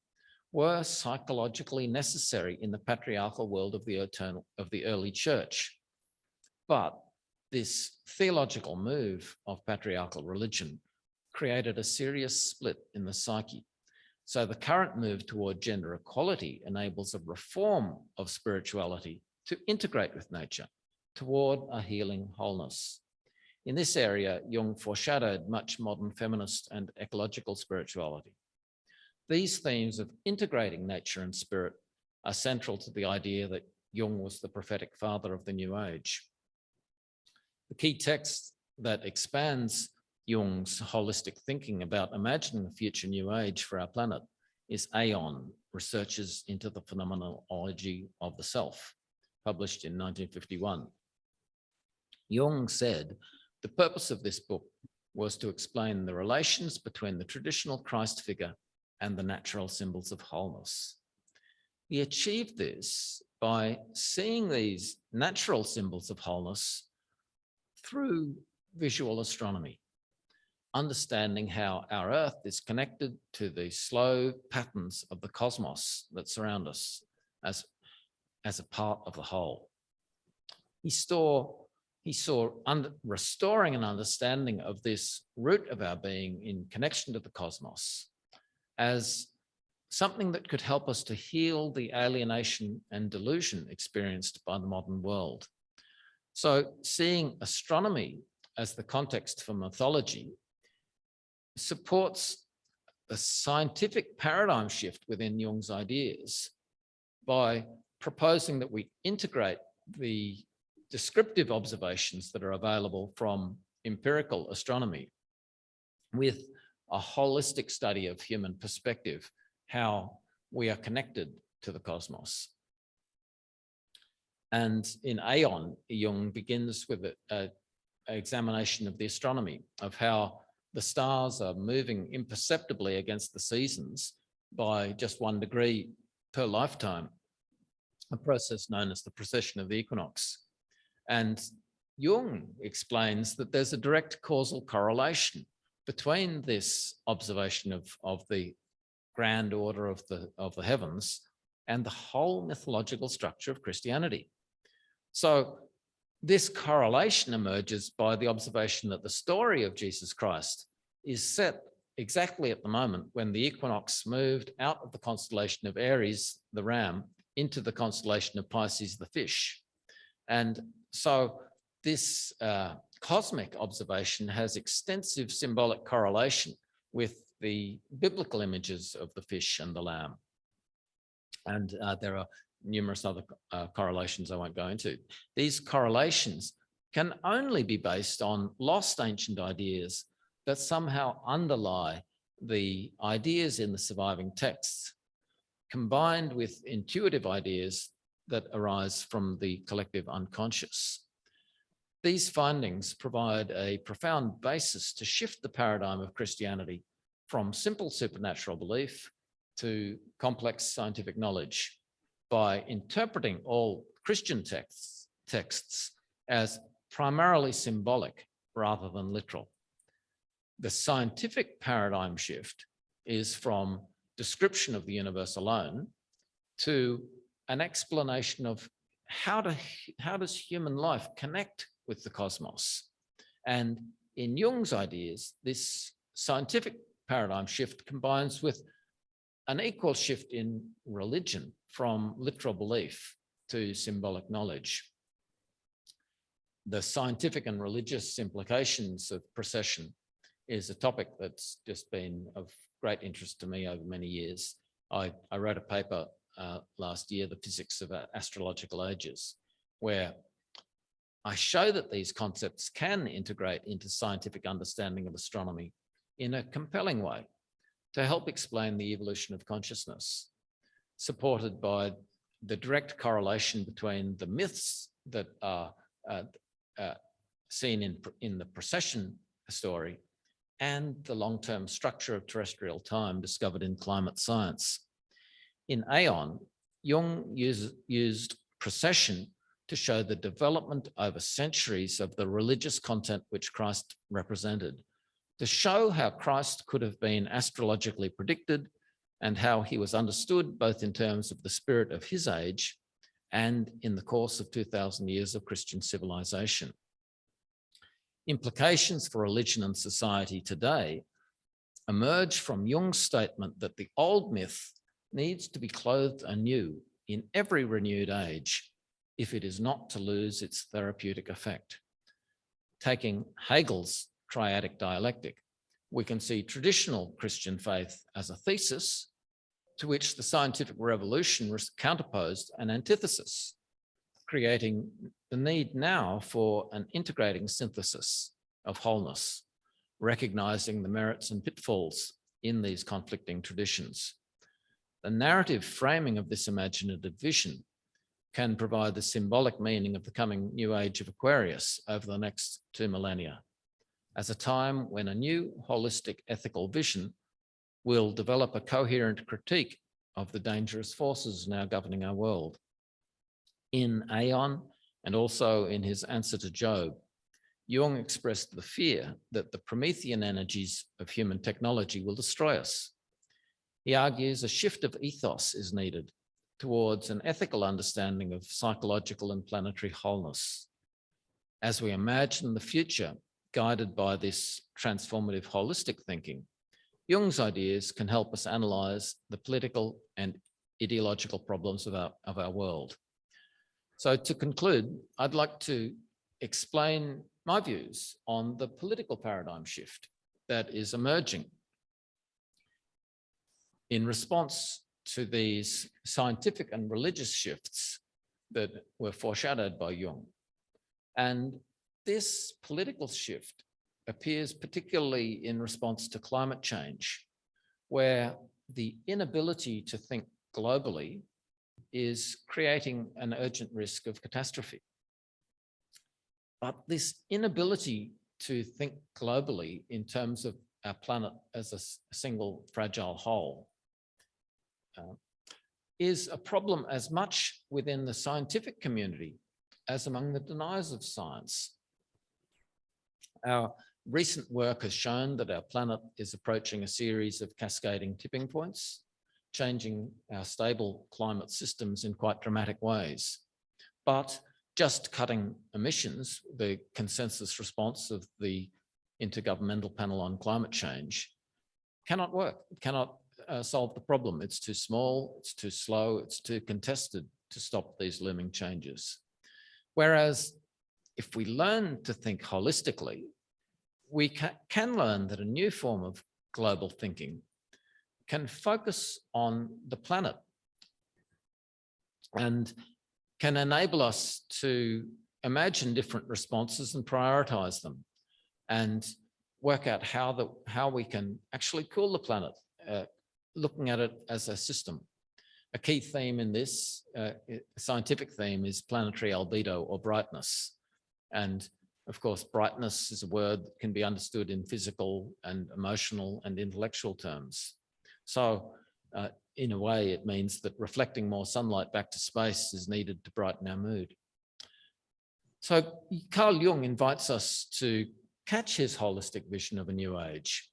Speaker 1: were psychologically necessary in the patriarchal world of the early church. But this theological move of patriarchal religion created a serious split in the psyche. So the current move toward gender equality enables a reform of spirituality to integrate with nature toward a healing wholeness. In this area, Jung foreshadowed much modern feminist and ecological spirituality. These themes of integrating nature and spirit are central to the idea that Jung was the prophetic father of the New Age. The key text that expands Jung's holistic thinking about imagining a future New Age for our planet is Aeon, Researches into the Phenomenology of the Self, published in 1951. Jung said the purpose of this book was to explain the relations between the traditional Christ figure and the natural symbols of wholeness. He achieved this by seeing these natural symbols of wholeness through visual astronomy, understanding how our Earth is connected to the slow patterns of the cosmos that surround us as a part of the whole. He saw restoring an understanding of this root of our being in connection to the cosmos as something that could help us to heal the alienation and delusion experienced by the modern world. So seeing astronomy as the context for mythology supports a scientific paradigm shift within Jung's ideas by proposing that we integrate the descriptive observations that are available from empirical astronomy with a holistic study of human perspective, how we are connected to the cosmos. And in Aeon, Jung begins with an examination of the astronomy, of how the stars are moving imperceptibly against the seasons by just 1 degree per lifetime, a process known as the precession of the equinox. And Jung explains that there's a direct causal correlation between this observation of the grand order of the heavens and the whole mythological structure of Christianity. So this correlation emerges by the observation that the story of Jesus Christ is set exactly at the moment when the equinox moved out of the constellation of Aries, the ram, into the constellation of Pisces, the fish. And so this cosmic observation has extensive symbolic correlation with the biblical images of the fish and the lamb. And there are numerous other correlations I won't go into. These correlations can only be based on lost ancient ideas that somehow underlie the ideas in the surviving texts, combined with intuitive ideas that arise from the collective unconscious. These findings provide a profound basis to shift the paradigm of Christianity from simple supernatural belief to complex scientific knowledge by interpreting all Christian texts as primarily symbolic rather than literal. The scientific paradigm shift is from description of the universe alone to an explanation of how does human life connect with the cosmos. And in Jung's ideas, this scientific paradigm shift combines with an equal shift in religion from literal belief to symbolic knowledge. The scientific and religious implications of precession is a topic that's just been of great interest to me over many years. I wrote a paper last year, The Physics of Astrological Ages, where I show that these concepts can integrate into scientific understanding of astronomy in a compelling way to help explain the evolution of consciousness, supported by the direct correlation between the myths that are seen in the precession story and the long-term structure of terrestrial time discovered in climate science. In Aeon, Jung used precession to show the development over centuries of the religious content which Christ represented, to show how Christ could have been astrologically predicted and how he was understood both in terms of the spirit of his age and in the course of 2,000 years of Christian civilization. Implications for religion and society today emerge from Jung's statement that the old myth needs to be clothed anew in every renewed age if it is not to lose its therapeutic effect. Taking Hegel's triadic dialectic, we can see traditional Christian faith as a thesis to which the scientific revolution counterposed an antithesis, creating the need now for an integrating synthesis of wholeness, recognizing the merits and pitfalls in these conflicting traditions. The narrative framing of this imaginative vision can provide the symbolic meaning of the coming new age of Aquarius over the next 2 millennia, as a time when a new holistic ethical vision will develop a coherent critique of the dangerous forces now governing our world. In Aeon, and also in his answer to Job, Jung expressed the fear that the Promethean energies of human technology will destroy us. He argues a shift of ethos is needed towards an ethical understanding of psychological and planetary wholeness. As we imagine the future guided by this transformative holistic thinking, Jung's ideas can help us analyze the political and ideological problems of our world. So to conclude, I'd like to explain my views on the political paradigm shift that is emerging in response to these scientific and religious shifts that were foreshadowed by Jung. And this political shift appears particularly in response to climate change, where the inability to think globally is creating an urgent risk of catastrophe. But this inability to think globally in terms of our planet as a single fragile whole is a problem as much within the scientific community as among the deniers of science. Our recent work has shown that our planet is approaching a series of cascading tipping points, changing our stable climate systems in quite dramatic ways. But just cutting emissions, the consensus response of the Intergovernmental Panel on Climate Change, cannot work. It cannot solve the problem. It's too small, it's too slow, it's too contested to stop these looming changes. Whereas if we learn to think holistically, we can learn that a new form of global thinking can focus on the planet and can enable us to imagine different responses and prioritize them and work out how we can actually cool the planet, looking at it as a system. A key theme in this scientific theme is planetary albedo or brightness. And of course, brightness is a word that can be understood in physical and emotional and intellectual terms. So in a way, it means that reflecting more sunlight back to space is needed to brighten our mood. So Carl Jung invites us to catch his holistic vision of a new age.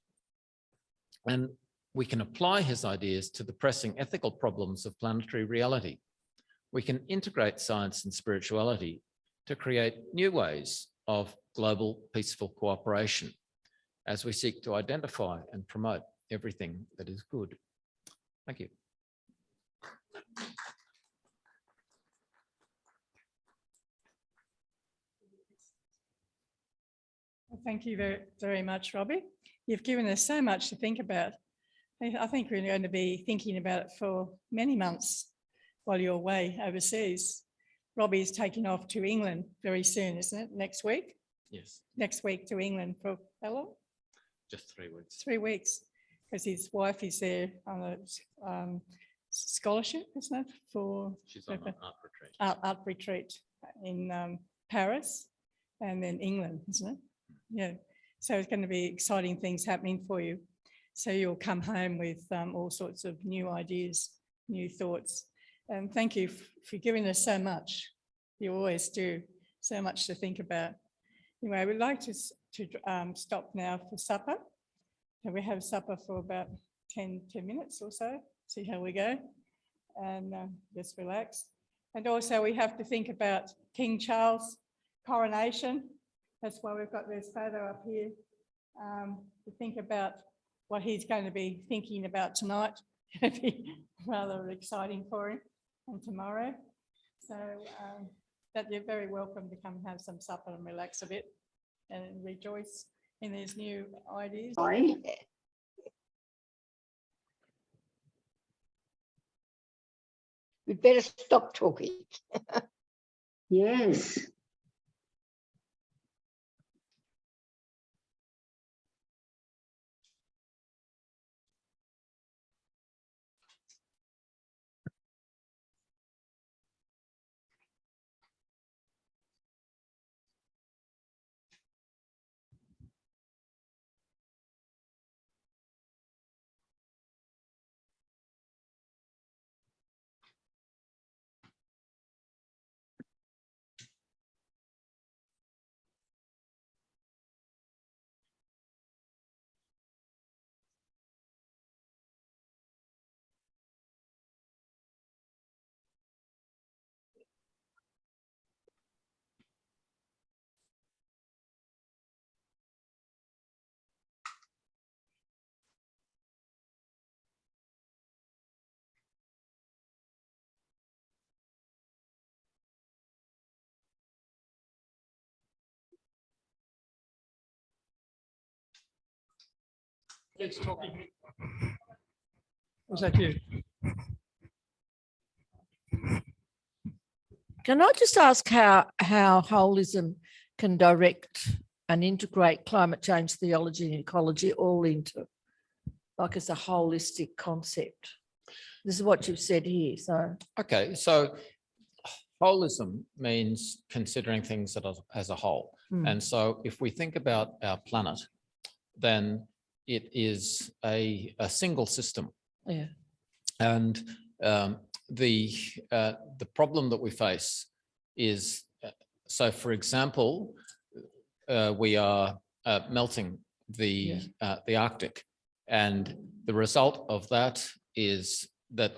Speaker 1: And we can apply his ideas to the pressing ethical problems of planetary reality. We can integrate science and spirituality to create new ways of global peaceful cooperation as we seek to identify and promote everything that is good. Thank you.
Speaker 2: Well, thank you very, very much, Robbie. You've given us so much to think about. I think we're going to be thinking about it for many months while you're away overseas. Robbie's taking off to England very soon, isn't it? Next week?
Speaker 1: Yes.
Speaker 2: Next week to England for how long?
Speaker 1: Just 3 weeks.
Speaker 2: 3 weeks, because his wife is there on a scholarship, isn't it?
Speaker 1: She's on an art retreat.
Speaker 2: Art retreat in Paris and then England, isn't it? Yeah. So it's going to be exciting things happening for you. So you'll come home with all sorts of new ideas, new thoughts. And thank you for giving us so much. You always do so much to think about. Anyway, we'd like to stop now for supper. And we have supper for about 10 minutes or so, see how we go, and just relax. And also we have to think about King Charles' coronation. That's why we've got this photo up here, to think about what he's going to be thinking about tonight. It'll be rather exciting for him, and tomorrow. So that you're very welcome to come and have some supper and relax a bit and rejoice in these new ideas.
Speaker 3: We'd better stop talking.
Speaker 4: Yes. Who's talking?
Speaker 2: Was that you?
Speaker 4: Can I just ask how holism can direct and integrate climate change theology and ecology all into, like, as a holistic concept? This is what you've said here. So,
Speaker 1: Okay, so holism means considering things as a whole. And so if we think about our planet, then it is a single system.
Speaker 4: yeah.
Speaker 1: And the problem that we face is, so for example, we are melting the Arctic, and the result of that is that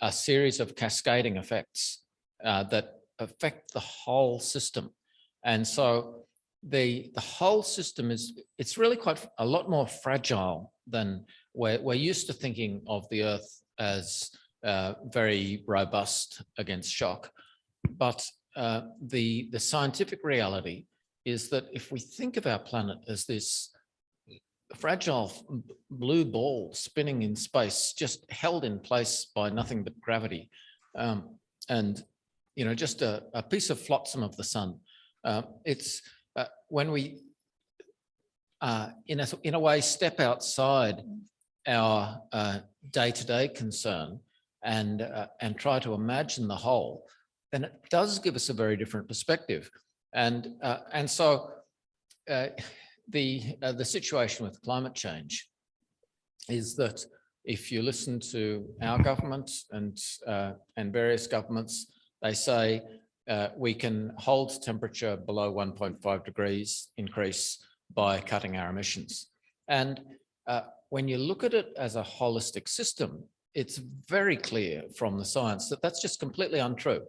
Speaker 1: a series of cascading effects that affect the whole system. And so the whole system it's really quite a lot more fragile than we're used to thinking of the Earth as very robust against shock. But the scientific reality is that if we think of our planet as this fragile blue ball spinning in space, just held in place by nothing but gravity, and just a piece of flotsam of the sun, it's when we in a way step outside our day-to-day concern and try to imagine the whole, then it does give us a very different perspective. And so the situation with climate change is that if you listen to our government and various governments, they say we can hold temperature below 1.5 degrees increase by cutting our emissions. And when you look at it as a holistic system, it's very clear from the science that that's just completely untrue.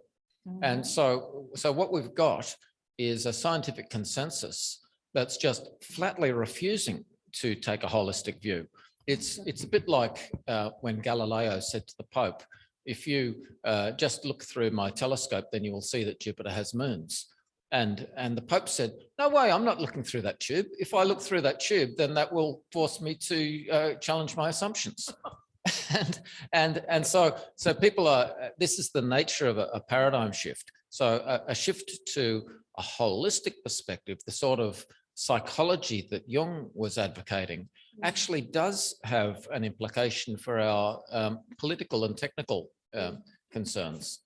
Speaker 1: And so what we've got is a scientific consensus that's just flatly refusing to take a holistic view. It's a bit like when Galileo said to the Pope, if you just look through my telescope, then you will see that Jupiter has moons. And the Pope said, no way, I'm not looking through that tube. If I look through that tube, then that will force me to challenge my assumptions. and so people are, this is the nature of a paradigm shift. So a shift to a holistic perspective, the sort of psychology that Jung was advocating, actually does have an implication for our political and technical concerns.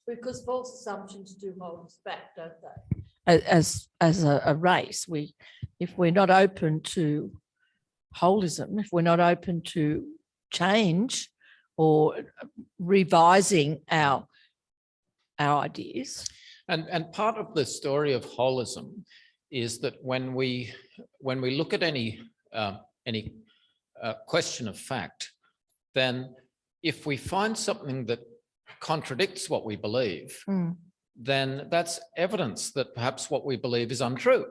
Speaker 4: Because false assumptions do hold us back, don't they? As a race, if we're not open to holism, if we're not open to change or revising our ideas.
Speaker 1: And part of the story of holism is that when we look at any question of fact, then if we find something that contradicts what we believe, then that's evidence that perhaps what we believe is untrue.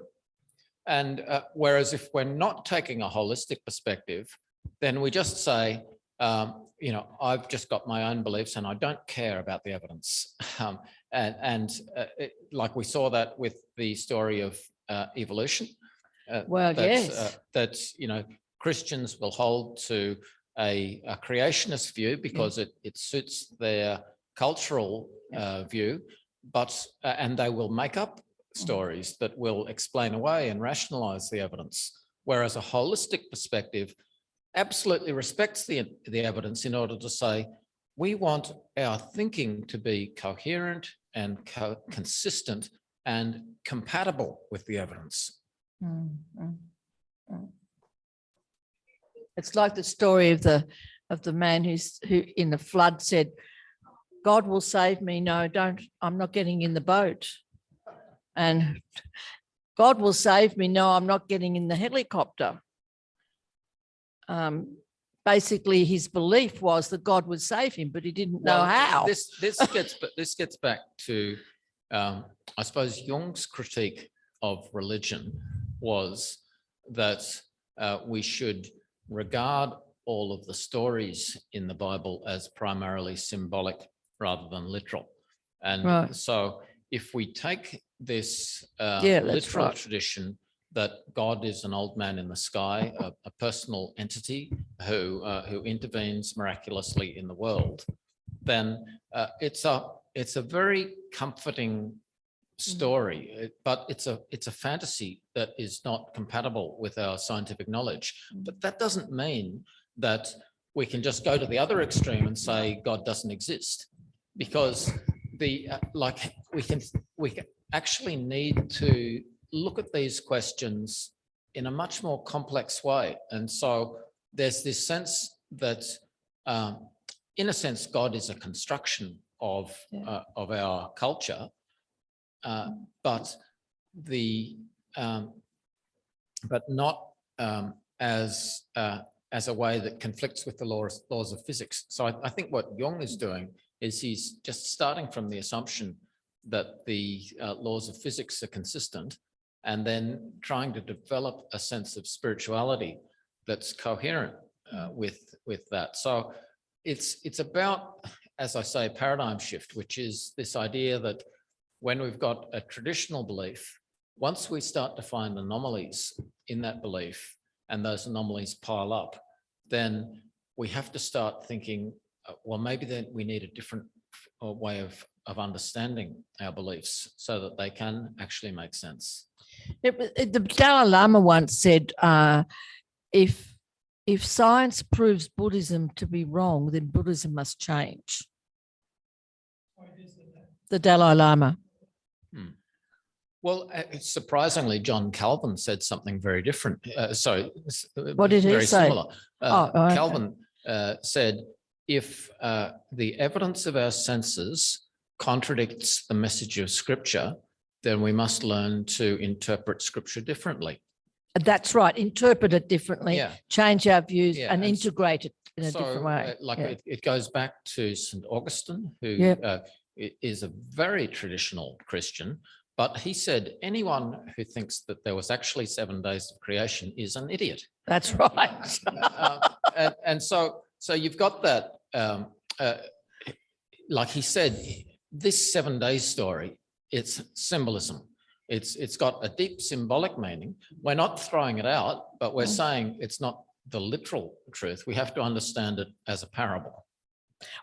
Speaker 1: And whereas if we're not taking a holistic perspective, then we just say, I've just got my own beliefs and I don't care about the evidence. Like we saw that with the story of evolution. That Christians will hold to a creationist view because it suits their cultural view, but and they will make up stories that will explain away and rationalize the evidence. Whereas a holistic perspective absolutely respects the evidence in order to say, we want our thinking to be coherent and consistent and compatible with the evidence.
Speaker 4: It's like the story of the man who in the flood said, God will save me. No, don't. I'm not getting in the boat. And God will save me. No, I'm not getting in the helicopter. Basically, his belief was that God would save him, but he didn't know how.
Speaker 1: This gets back to, I suppose, Jung's critique of religion was that we should regard all of the stories in the Bible as primarily symbolic rather than literal. And so if we take this literal tradition that God is an old man in the sky, a personal entity who intervenes miraculously in the world, then it's a very comforting story, but it's a fantasy that is not compatible with our scientific knowledge. But that doesn't mean that we can just go to the other extreme and say God doesn't exist, because we can actually need to look at these questions in a much more complex way. And so there's this sense that, in a sense, God is a construction of our culture, but not as a way that conflicts with the laws of physics. So I think what Jung is doing is he's just starting from the assumption that the laws of physics are consistent, and then trying to develop a sense of spirituality that's coherent with that. So it's about, as I say, paradigm shift, which is this idea that when we've got a traditional belief, once we start to find anomalies in that belief and those anomalies pile up, then we have to start thinking, well, maybe then we need a different way of understanding our beliefs so that they can actually make sense.
Speaker 4: The Dalai Lama once said, if science proves Buddhism to be wrong, then Buddhism must change. The Dalai Lama.
Speaker 1: Well, surprisingly, John Calvin said something very different.
Speaker 4: What did he say?
Speaker 1: Similar.
Speaker 4: Okay.
Speaker 1: Calvin said, if the evidence of our senses contradicts the message of Scripture, then we must learn to interpret Scripture differently.
Speaker 4: That's right. Interpret it differently, change our views, and integrate it in a different way.
Speaker 1: It goes back to St. Augustine, who is a very traditional Christian, but he said anyone who thinks that there was actually 7 days of creation is an idiot.
Speaker 4: That's right.
Speaker 1: And so you've got that, like he said, this 7 days story, it's symbolism. It's got a deep symbolic meaning. We're not throwing it out, but we're saying it's not the literal truth. We have to understand it as a parable.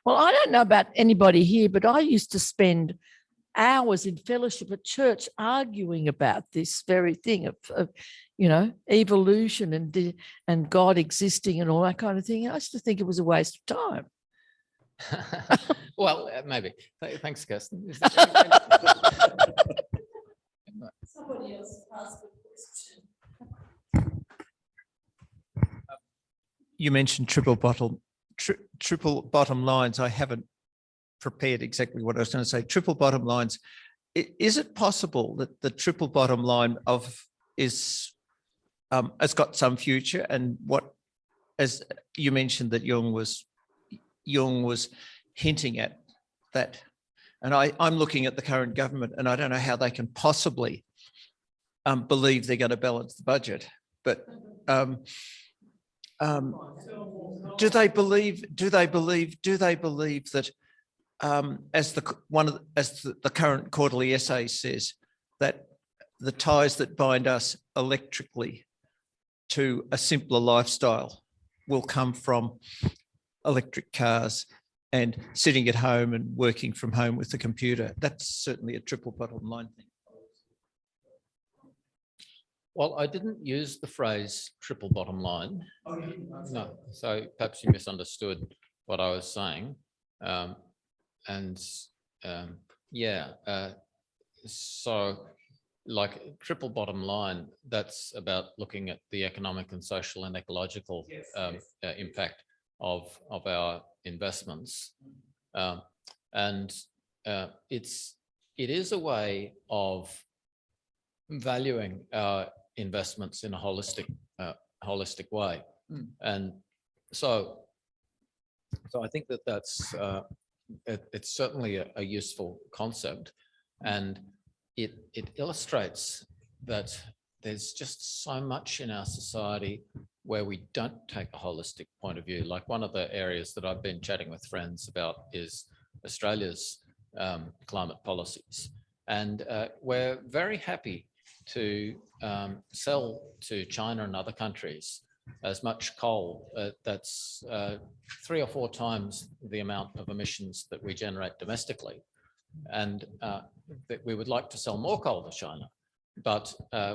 Speaker 4: Well, I don't know about anybody here, but I used to spend hours in fellowship at church arguing about this very thing of evolution and God existing and all that kind of thing. I used to think it was a waste of time.
Speaker 1: Well, maybe. Thanks, Kirsten.
Speaker 4: Somebody else asked a question.
Speaker 5: You mentioned triple bottom lines. I haven't prepared exactly what I was going to say. Triple bottom lines. Is it possible that the triple bottom line has got some future? And as you mentioned, that Jung was hinting at that. And I'm looking at the current government, and I don't know how they can possibly believe they're going to balance the budget. But do they believe that, as the current quarterly essay says, that the ties that bind us electrically to a simpler lifestyle will come from electric cars and sitting at home and working from home with the computer? That's certainly a triple bottom line thing.
Speaker 1: Well, I didn't use the phrase triple bottom line. No, so perhaps you misunderstood what I was saying. So like triple bottom line, that's about looking at the economic and social and ecological impact of our investments. It is a way of valuing our investments in a holistic way. And so I think that's it's certainly a useful concept, and it illustrates that there's just so much in our society where we don't take a holistic point of view. Like one of the areas that I've been chatting with friends about is Australia's climate policies. And we're very happy to sell to China and other countries as much coal that's 3 or 4 times the amount of emissions that we generate domestically. And that we would like to sell more coal to China, but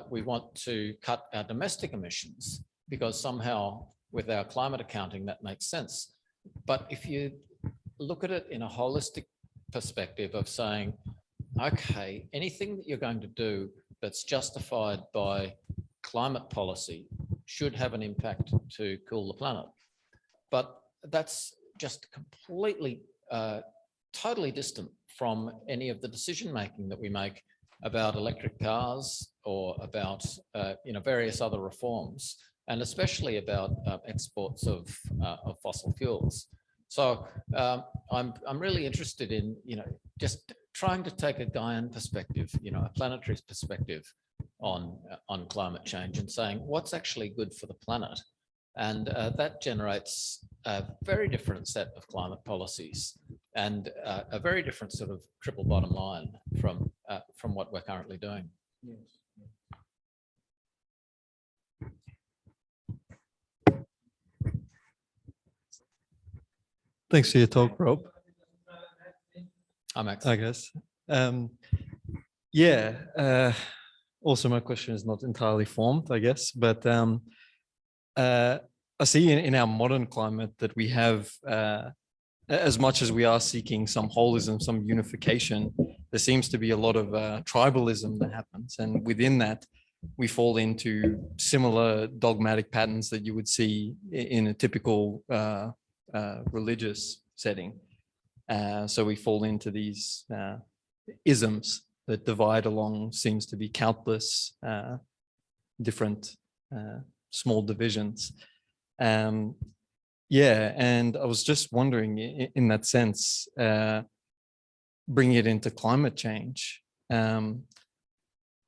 Speaker 1: we want to cut our domestic emissions because somehow with our climate accounting that makes sense. But if you look at it in a holistic perspective of saying, okay, anything that you're going to do that's justified by climate policy should have an impact to cool the planet. But that's just completely, totally distant from any of the decision-making that we make about electric cars or about various other reforms, and especially about exports of fossil fuels. So I'm really interested in just trying to take a Gaian perspective, a planetary perspective on climate change and saying what's actually good for the planet, and that generates a very different set of climate policies and a very different sort of triple bottom line from what we're currently doing.
Speaker 5: Yes.
Speaker 6: Thanks for your talk, Rob.
Speaker 1: I'm Max.
Speaker 6: I guess. Also, my question is not entirely formed, I guess, but I see in our modern climate that we have, as much as we are seeking some holism, some unification, there seems to be a lot of tribalism that happens. And within that, we fall into similar dogmatic patterns that you would see in a typical religious setting. So we fall into these isms that divide along seems to be countless different small divisions. And I was just wondering in that sense, bring it into climate change.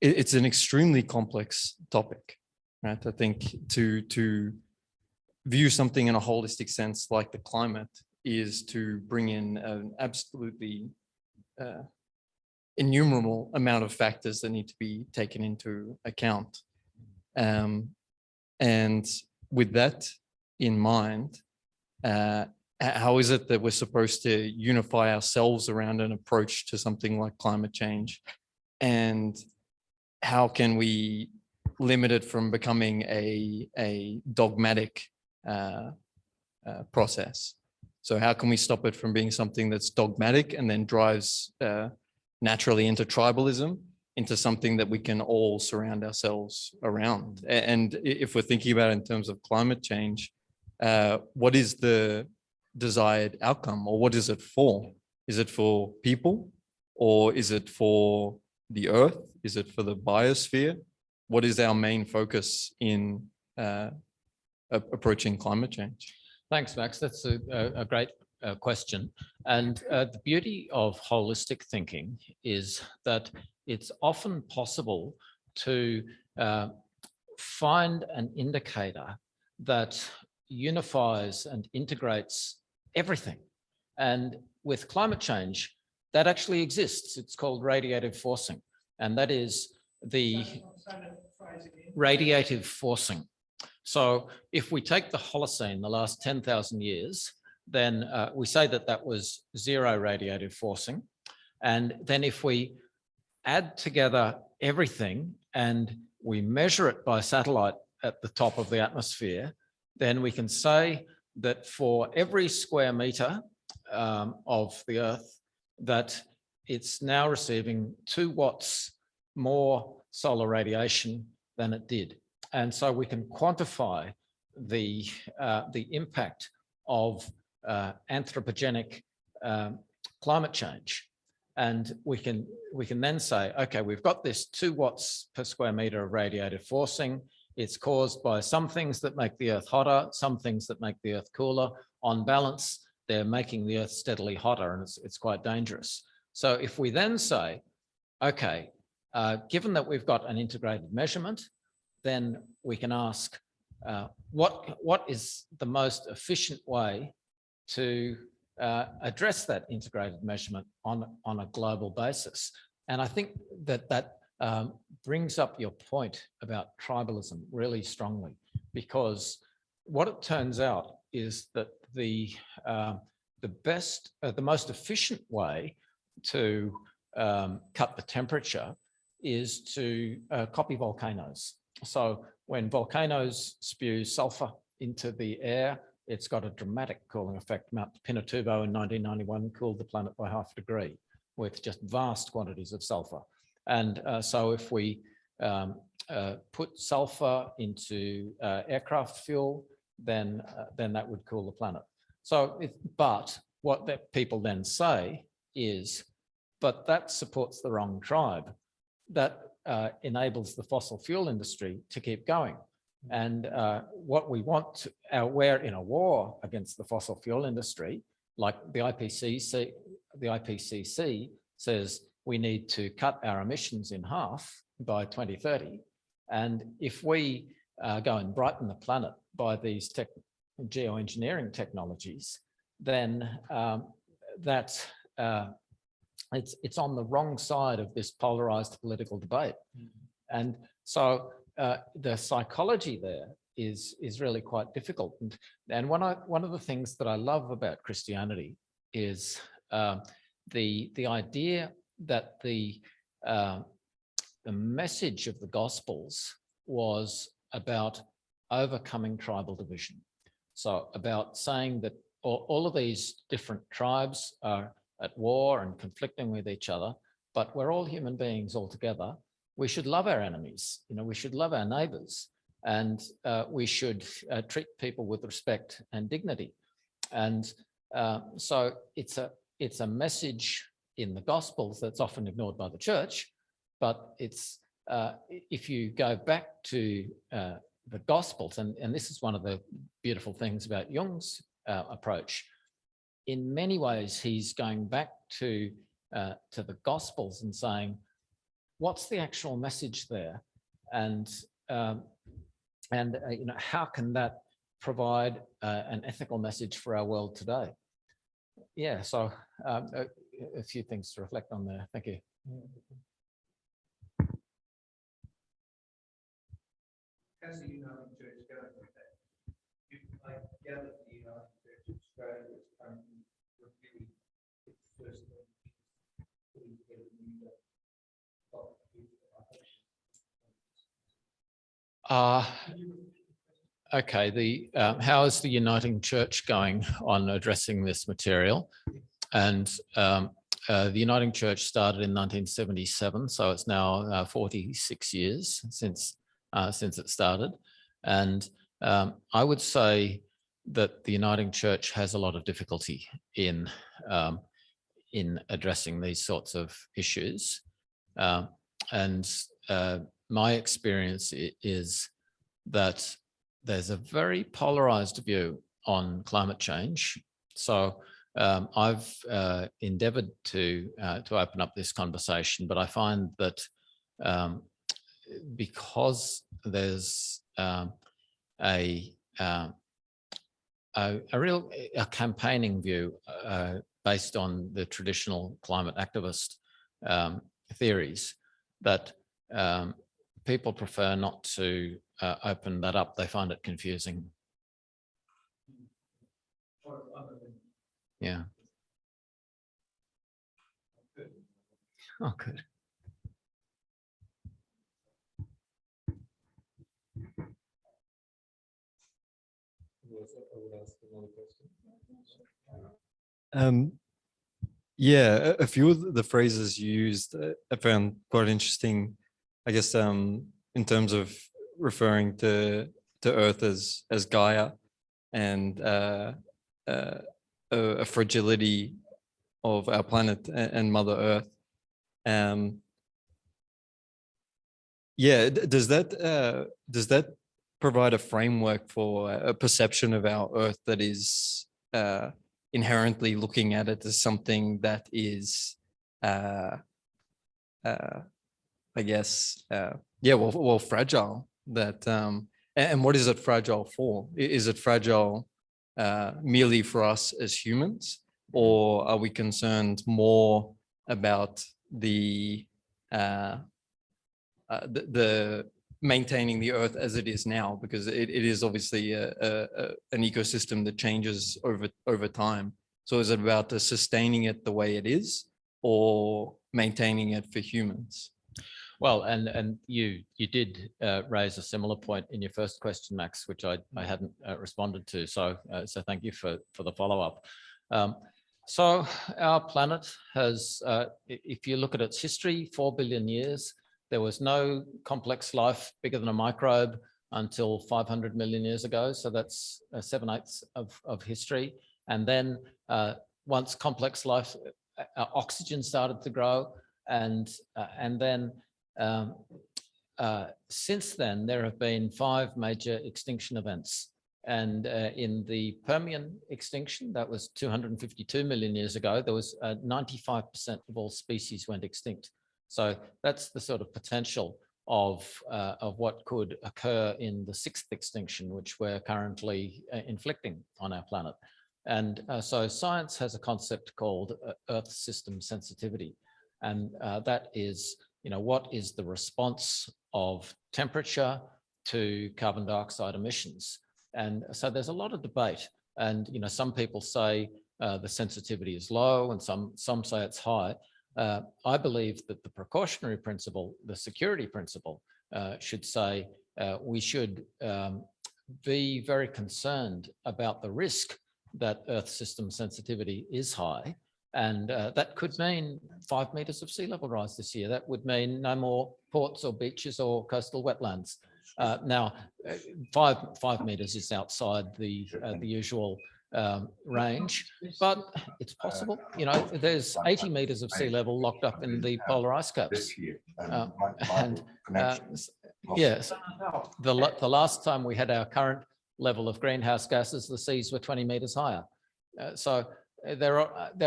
Speaker 6: It's an extremely complex topic, right? I think to view something in a holistic sense like the climate is to bring in an absolutely innumerable amount of factors that need to be taken into account. And with that in mind, how is it that we're supposed to unify ourselves around an approach to something like climate change? And how can we limit it from becoming a dogmatic process? So how can we stop it from being something that's dogmatic and then drives naturally into tribalism, into something that we can all surround ourselves around? And if we're thinking about it in terms of climate change, what is the desired outcome, or what is it for? Is it for people, or is it for the earth? Is it for the biosphere? What is our main focus in approaching climate change?
Speaker 1: Thanks, Max. That's a great question. And the beauty of holistic thinking is that it's often possible to find an indicator that unifies and integrates everything. And with climate change, that actually exists. It's called radiative forcing. And that is the radiative forcing. So if we take the Holocene, the last 10,000 years, then we say that that was zero radiative forcing. And then if we add together everything and we measure it by satellite at the top of the atmosphere, then we can say that for every square meter of the Earth, that it's now receiving 2 watts more solar radiation than it did. And so we can quantify the impact of anthropogenic climate change. And we can then say, okay, we've got this 2 watts per square meter of radiative forcing. It's caused by some things that make the Earth hotter, some things that make the Earth cooler. On balance, they're making the Earth steadily hotter, and it's quite dangerous. So if we then say, okay, given that we've got an integrated measurement, then we can ask what is the most efficient way to address that integrated measurement on a global basis. And I think that brings up your point about tribalism really strongly, because what it turns out is that the most efficient way to cut the temperature is to copy volcanoes. So when volcanoes spew sulfur into the air, it's got a dramatic cooling effect. Mount Pinatubo in 1991 cooled the planet by 0.5 degree with just vast quantities of sulfur. And so if we put sulfur into aircraft fuel, then that would cool the planet. So, but what that people then say is, but that supports the wrong tribe. That enables the fossil fuel industry to keep going. And what we want, we're in a war against the fossil fuel industry, like the IPCC says we need to cut our emissions in half by 2030. And if we go and brighten the planet by these geoengineering technologies, then it's on the wrong side of this polarized political debate. And so the psychology there is really quite difficult. And one of the things that I love about Christianity is the idea that the message of the Gospels was about overcoming tribal division. So about saying that all of these different tribes are at war and conflicting with each other, but we're all human beings all together. We should love our enemies, we should love our neighbors, and we should treat people with respect and dignity. And so it's a message in the Gospels that's often ignored by the church, but it's if you go back to the Gospels, and this is one of the beautiful things about Jung's approach. In many ways, he's going back to the Gospels and saying, what's the actual message there? And how can that provide an ethical message for our world today? Yeah, so a few things to reflect on there. Thank you.
Speaker 5: How's the Uniting Church going with that? I gather the Uniting Church of Australia is currently reviewing its first
Speaker 1: okay, how is the Uniting Church going on addressing this material? And the Uniting Church started in 1977, so it's now 46 years since it started. And I would say that the Uniting Church has a lot of difficulty in addressing these sorts of issues. And my experience is that there's a very polarized view on climate change. So I've endeavored to open up this conversation, but I find that because there's a real campaigning view based on the traditional climate activist theories, that people prefer not to open that up. They find it confusing. Yeah. Oh, good.
Speaker 6: Yeah, a few of the phrases you used I found quite interesting, I guess, in terms of referring to Earth as Gaia and a fragility of our planet and Mother Earth. Yeah, does that provide a framework for a perception of our Earth that is inherently looking at it as something that is, I guess, well, fragile? That and what is it fragile for? Is it fragile merely for us as humans, or are we concerned more about the the maintaining the Earth as it is now, because it is obviously an ecosystem that changes over time. So is it about sustaining it the way it is, or maintaining it for humans?
Speaker 1: Well, and you did raise a similar point in your first question, Max, which I hadn't responded to. So thank you for the follow-up. So our planet has, if you look at its history, 4 billion years. There was no complex life bigger than a microbe until 500 million years ago. So that's 7/8 of history. And then once complex life, oxygen started to grow, and then since then there have been 5 major extinction events. And in the Permian extinction, that was 252 million years ago, there was 95% of all species went extinct. So that's the sort of potential of what could occur in the 6th extinction, which we're currently inflicting on our planet. And so science has a concept called Earth system sensitivity. And that is, what is the response of temperature to carbon dioxide emissions? And so there's a lot of debate. And, some people say the sensitivity is low, and some say it's high. I believe that the precautionary principle, the security principle, should say we should be very concerned about the risk that Earth system sensitivity is high. And that could mean 5 meters of sea level rise this year. That would mean no more ports or beaches or coastal wetlands. Now, 5 meters is outside the usual range, but it's possible. There's 80 meters of sea level locked up in the polar ice caps. Yes, the last time we had our current level of greenhouse gases, the seas were 20 meters higher. So there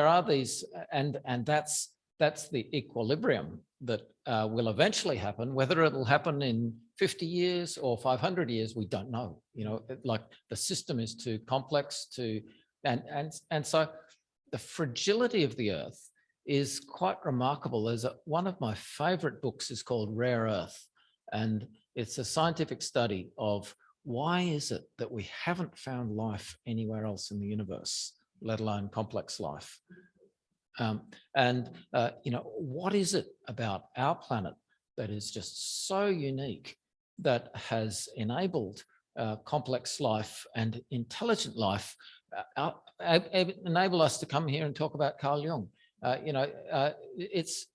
Speaker 1: are these, and that's the equilibrium that will eventually happen. Whether it'll happen in 50 years or 500 years, we don't know. Like the system is too complex and so the fragility of the Earth is quite remarkable. There's one of my favorite books is called Rare Earth, and it's a scientific study of why is it that we haven't found life anywhere else in the universe, let alone complex life. What is it about our planet that is just so unique that has enabled complex life and intelligent life, enable us to come here and talk about Carl Jung? It's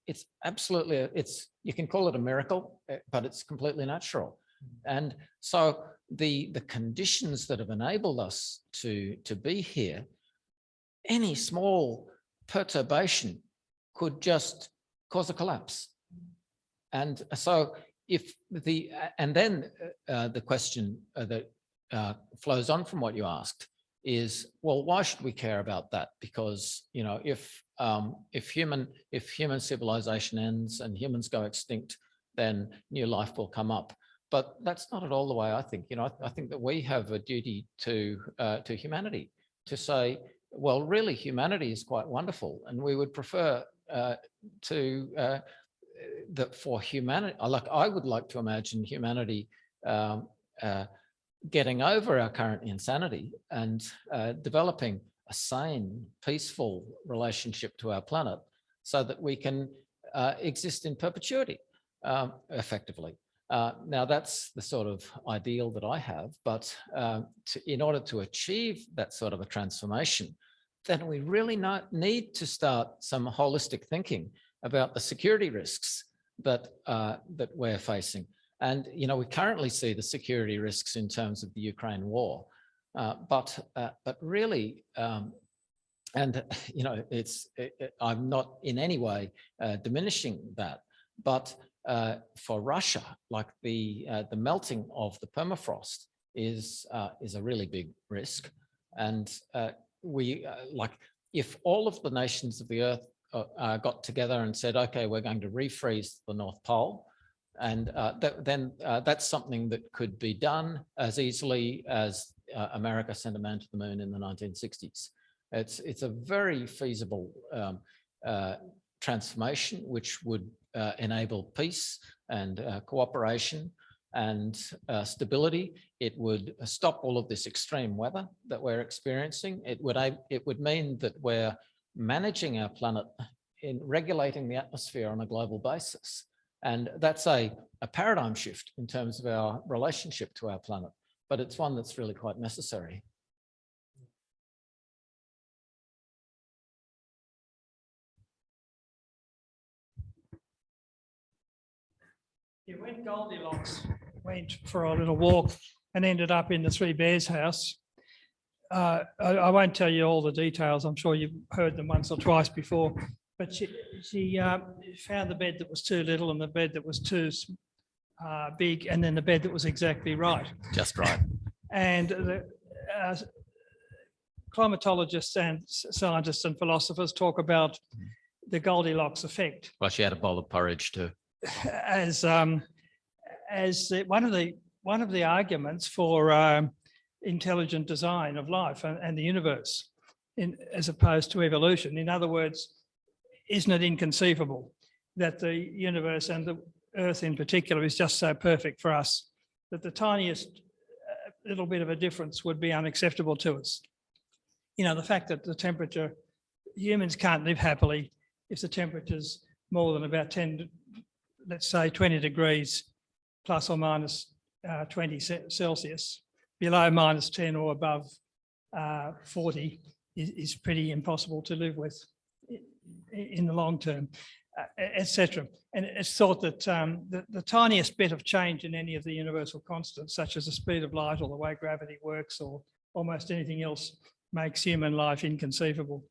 Speaker 1: absolutely, you can call it a miracle, but it's completely natural. And so the conditions that have enabled us to be here, any small perturbation could just cause a collapse. And so then the question that flows on from what you asked is, well, why should we care about that? Because if human civilization ends and humans go extinct, then new life will come up. But that's not at all the way I think. I think that we have a duty to humanity to say, well, really, humanity is quite wonderful, and we would prefer that for humanity, I would like to imagine humanity getting over our current insanity and developing a sane, peaceful relationship to our planet so that we can exist in perpetuity effectively. Now, that's the sort of ideal that I have, but in order to achieve that sort of a transformation, then we really need to start some holistic thinking about the security risks that we're facing. And, we currently see the security risks in terms of the Ukraine war, but really, I'm not in any way diminishing that, but for Russia, like the melting of the permafrost is a really big risk. And if all of the nations of the earth got together and said, okay, we're going to refreeze the North Pole, and then that's something that could be done as easily as America sent a man to the moon in the 1960s. It's a very feasible transformation, which would enable peace and cooperation and stability. It would stop all of this extreme weather that we're experiencing. It would mean that we're managing our planet in regulating the atmosphere on a global basis. And that's a paradigm shift in terms of our relationship to our planet, but it's one that's really quite necessary.
Speaker 7: When Goldilocks went for a little walk and ended up in the Three Bears house, I won't tell you all the details. I'm sure you've heard them once or twice before, but she found the bed that was too little and the bed that was too big, and then the bed that was exactly right.
Speaker 1: Just right.
Speaker 7: And the climatologists and scientists and philosophers talk about the Goldilocks effect.
Speaker 1: Well, she had a bowl of porridge too.
Speaker 7: As one of the arguments for intelligent design of life and the universe, as opposed to evolution. In other words, isn't it inconceivable that the universe and the Earth in particular is just so perfect for us that the tiniest little bit of a difference would be unacceptable to us? You know, the fact that the temperature, humans can't live happily if the temperature's more than about 10, let's say 20 degrees plus or minus 20 Celsius. Below minus 10 or above 40 is pretty impossible to live with in the long term, etc. And it's thought that the tiniest bit of change in any of the universal constants, such as the speed of light or the way gravity works or almost anything else, makes human life inconceivable.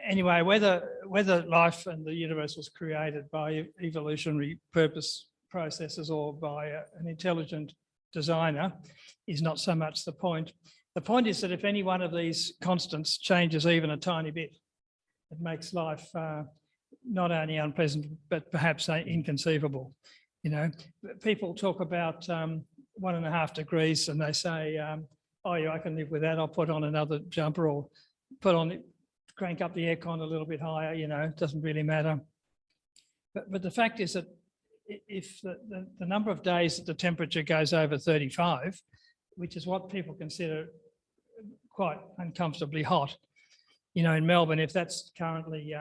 Speaker 7: Anyway, whether life and the universe was created by evolutionary purpose processes or by an intelligent designer is not so much the point. The point is that if any one of these constants changes even a tiny bit, it makes life not only unpleasant, but perhaps inconceivable. You know, people talk about 1.5 degrees and they say, oh yeah, I can live with that. I'll put on another jumper or crank up the aircon a little bit higher, you know, it doesn't really matter. But the fact is that if the number of days that the temperature goes over 35, which is what people consider quite uncomfortably hot, you know, in Melbourne, if that's currently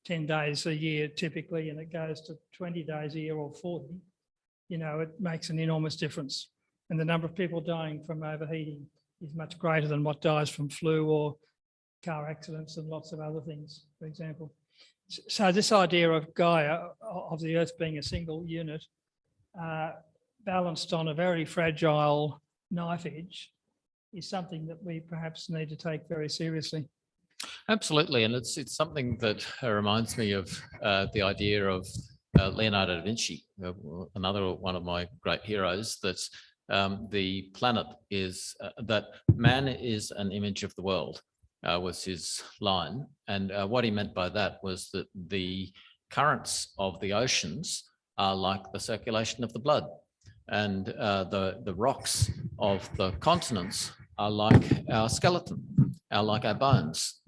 Speaker 7: 10 days a year typically, and it goes to 20 days a year or 40, you know, it makes an enormous difference. And the number of people dying from overheating is much greater than what dies from flu or car accidents and lots of other things, for example. So this idea of Gaia, of the Earth being a single unit, balanced on a very fragile knife edge, is something that we perhaps need to take very seriously.
Speaker 1: Absolutely, and it's something that reminds me of the idea of Leonardo da Vinci, another one of my great heroes, that the planet is, that man is an image of the world, was his line. And what he meant by that was that the currents of the oceans are like the circulation of the blood, and the rocks of the continents are like our skeleton, are like our bones.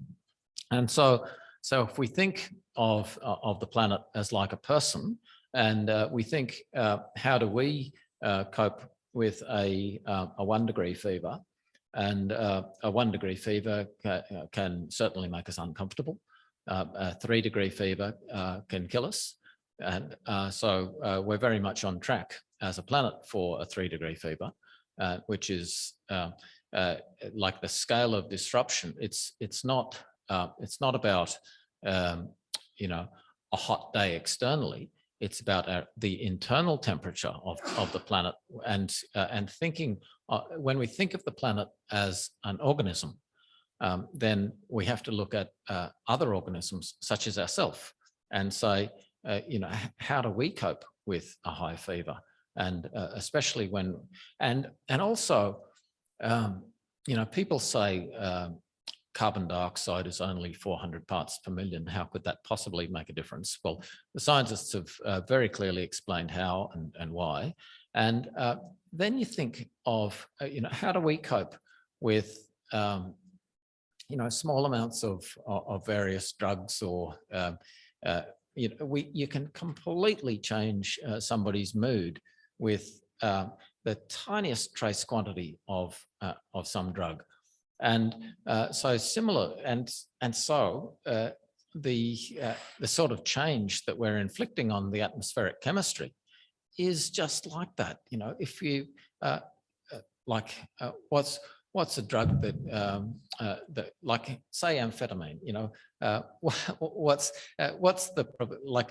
Speaker 1: And so if we think of the planet as like a person, and we think, how do we cope with a 1 degree fever? And a 1 degree fever can certainly make us uncomfortable. A 3 degree fever can kill us. And so we're very much on track as a planet for a 3 degree fever, which is like the scale of disruption. It's not about you know, a hot day externally. It's about the internal temperature of the planet, and thinking, when we think of the planet as an organism, then we have to look at other organisms such as ourselves and say, you know, how do we cope with a high fever? And especially when, and also, you know, people say carbon dioxide is only 400 parts per million. How could that possibly make a difference? Well, the scientists have very clearly explained how and why. And then you think of, you know, how do we cope with small amounts of various drugs or, you can completely change somebody's mood with the tiniest trace quantity of some drug. And so similar, and so the sort of change that we're inflicting on the atmospheric chemistry is just like that. If you what's a drug that like say amphetamine, what's the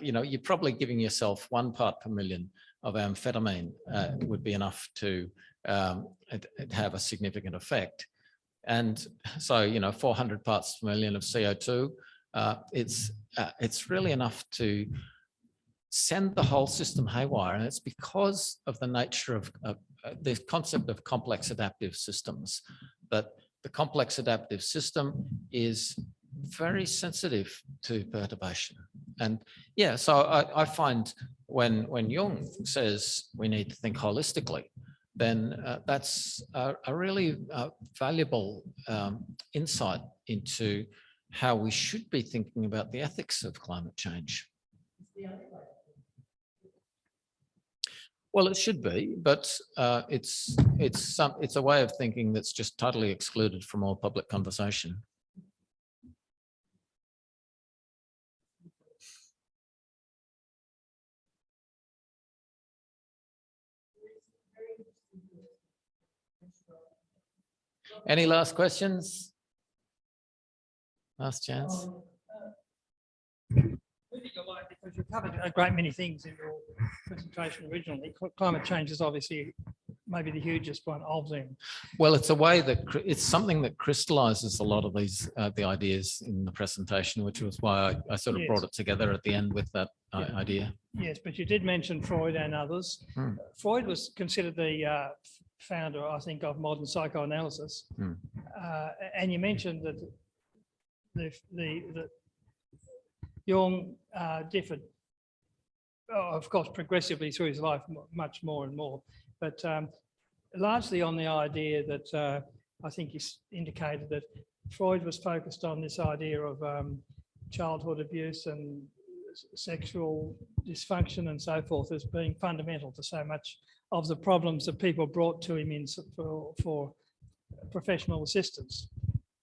Speaker 1: you're probably giving yourself 1 part per million of amphetamine would be enough to have a significant effect. And so 400 parts per million of CO2, it's really enough to send the whole system haywire. And it's because of the nature of the concept of complex adaptive systems, that the complex adaptive system is very sensitive to perturbation. And yeah, so I find when Jung says we need to think holistically, then that's a really valuable insight into how we should be thinking about the ethics of climate change. Well, it should be, but it's a way of thinking that's just totally excluded from all public conversation. Any last questions? Last chance.
Speaker 7: Because you covered a great many things in your presentation originally. Climate change is obviously maybe the hugest one of them.
Speaker 1: Well, it's a way that it's something that crystallizes a lot of these the ideas in the presentation, which was why I sort of brought it together at the end with that idea.
Speaker 7: Yes, but you did mention Freud and others. Freud was considered the founder, I think, of modern psychoanalysis. And you mentioned that the Jung differed, of course, progressively through his life, much more and more, but largely on the idea that I think he indicated that Freud was focused on this idea of childhood abuse and sexual dysfunction and so forth as being fundamental to so much of the problems that people brought to him for professional assistance.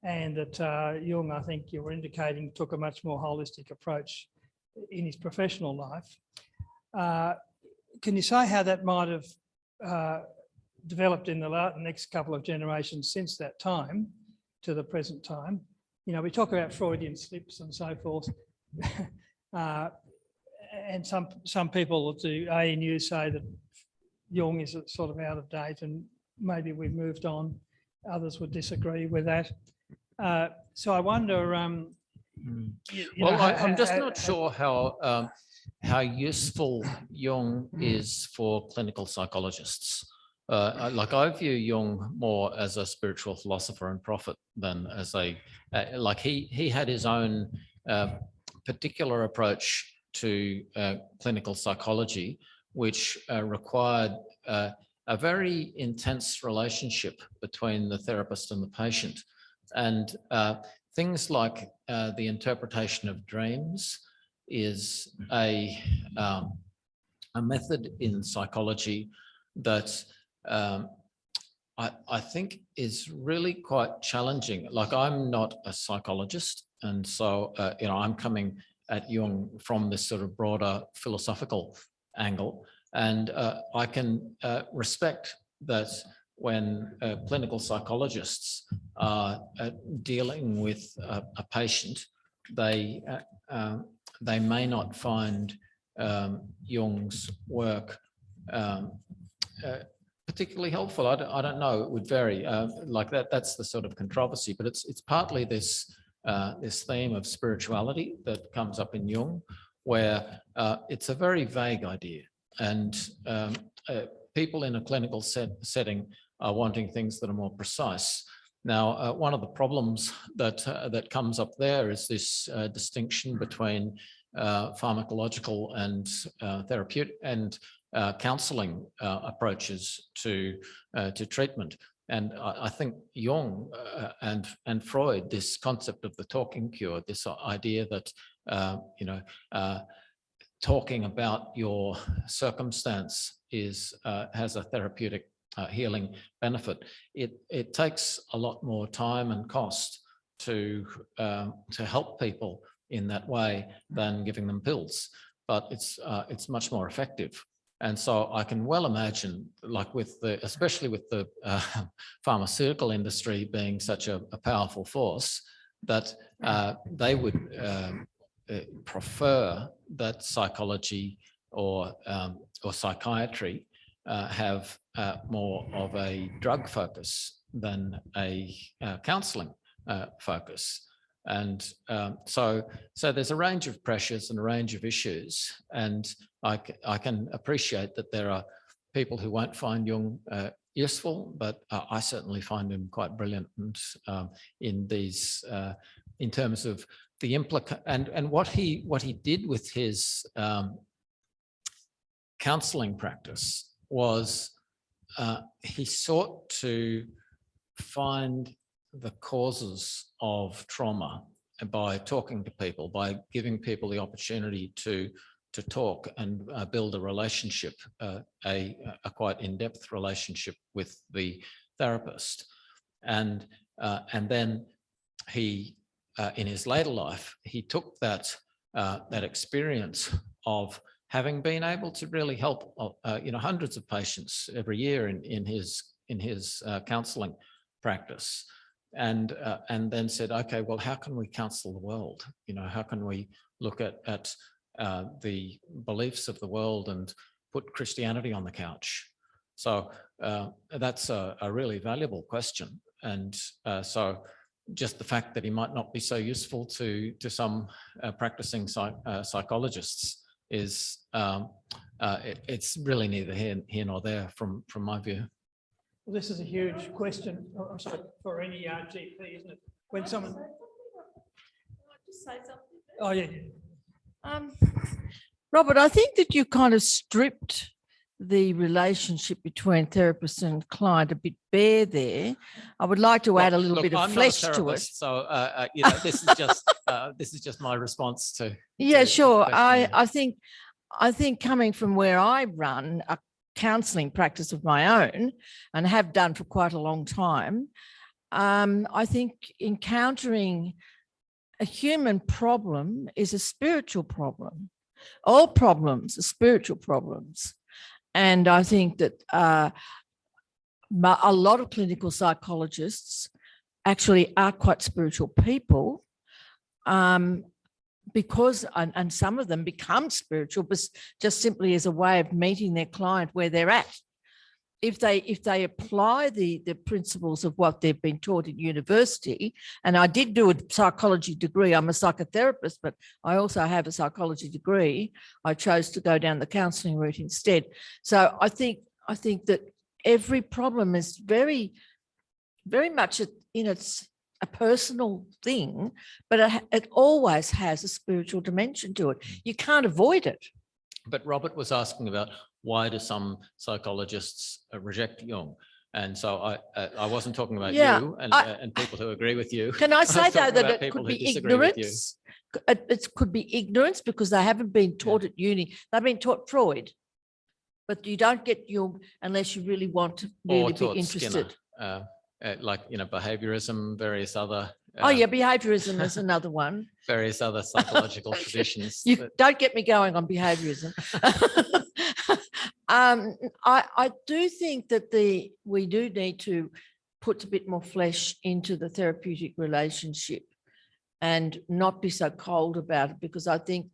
Speaker 7: And that Jung, I think you were indicating, took a much more holistic approach in his professional life. Can you say how that might have developed in the next couple of generations since that time to the present time? We talk about Freudian slips and so forth. And some people do ANU say that Jung is sort of out of date and maybe we've moved on. Others would disagree with that. So I wonder. I'm just not sure how useful Jung is for clinical psychologists. Like I view Jung more as a spiritual philosopher and prophet than as like he had his own particular approach to clinical psychology, which required a very intense relationship between the therapist and the patient. And things like the interpretation of dreams is a method in psychology that I think is really quite challenging. Like I'm not a psychologist, and so I'm coming at Jung from this sort of broader philosophical angle, and I can respect that when clinical psychologists are dealing with a patient, they may not find Jung's work particularly helpful. I don't know, it would vary. Like that's the sort of controversy, but it's partly this theme of spirituality that comes up in Jung, where it's a very vague idea, and people in a clinical setting are wanting things that are more precise. Now, one of the problems that comes up there is this distinction between pharmacological and therapeutic and counselling approaches to treatment.
Speaker 1: And I think Jung and Freud, this concept of the talking cure, this idea that, talking about your circumstance has a therapeutic healing benefit. It takes a lot more time and cost to help people in that way than giving them pills, but it's much more effective. And so I can well imagine, like especially with the pharmaceutical industry being such a powerful force, that they would prefer that psychology or psychiatry have more of a drug focus than a counselling focus. And so there's a range of pressures and a range of issues, and I can appreciate that there are people who won't find Jung useful, but I certainly find him quite brilliant in these in terms of the and what he did with his counselling practice was he sought to find the causes of trauma by talking to people, by giving people the opportunity to talk and build a relationship, a quite in-depth relationship with the therapist. And then he, in his later life, he took that experience of having been able to really help hundreds of patients every year in his counselling practice, and then said, okay, well, how can we counsel the world? How can we look at the beliefs of the world and put Christianity on the couch? So that's a really valuable question. And so just the fact that he might not be so useful to some practicing psychologists is it's really neither here nor there from my view.
Speaker 7: Well, this is a huge question, I'm sorry, for any GP, isn't it? When someone...
Speaker 4: Just say something.
Speaker 7: Oh, yeah.
Speaker 4: Robert, I think that you kind of stripped the relationship between therapist and client a bit bare there. I would like to add a little bit of
Speaker 1: I'm
Speaker 4: flesh
Speaker 1: not a
Speaker 4: to it.
Speaker 1: therapist, so this is just my response to.
Speaker 4: Yeah,
Speaker 1: to
Speaker 4: sure.
Speaker 1: the question.
Speaker 4: I think coming from where I run a counselling practice of my own and have done for quite a long time, I think encountering a human problem is a spiritual problem. All problems are spiritual problems. And I think that a lot of clinical psychologists actually are quite spiritual people, because, and some of them become spiritual, but just simply as a way of meeting their client where they're at. If they apply the principles of what they've been taught in university, and I did do a psychology degree, I'm a psychotherapist, but I also have a psychology degree. I chose to go down the counselling route instead. So I think that every problem is very, very much it's a personal thing, but it always has a spiritual dimension to it. You can't avoid it.
Speaker 1: But Robert was asking about why do some psychologists reject Jung? And so I wasn't talking about you and people who agree with you.
Speaker 4: Can I say though that it
Speaker 1: people
Speaker 4: could
Speaker 1: who
Speaker 4: be
Speaker 1: disagree with you.
Speaker 4: ignorance? It could be ignorance because they haven't been taught at uni. They've been taught Freud, but you don't get Jung unless you really want to really be interested.
Speaker 1: Skinner, like behaviorism, various other.
Speaker 4: Behaviorism is another one.
Speaker 1: Various other psychological traditions.
Speaker 4: You don't get me going on behaviorism. I do think that we do need to put a bit more flesh into the therapeutic relationship and not be so cold about it, because I think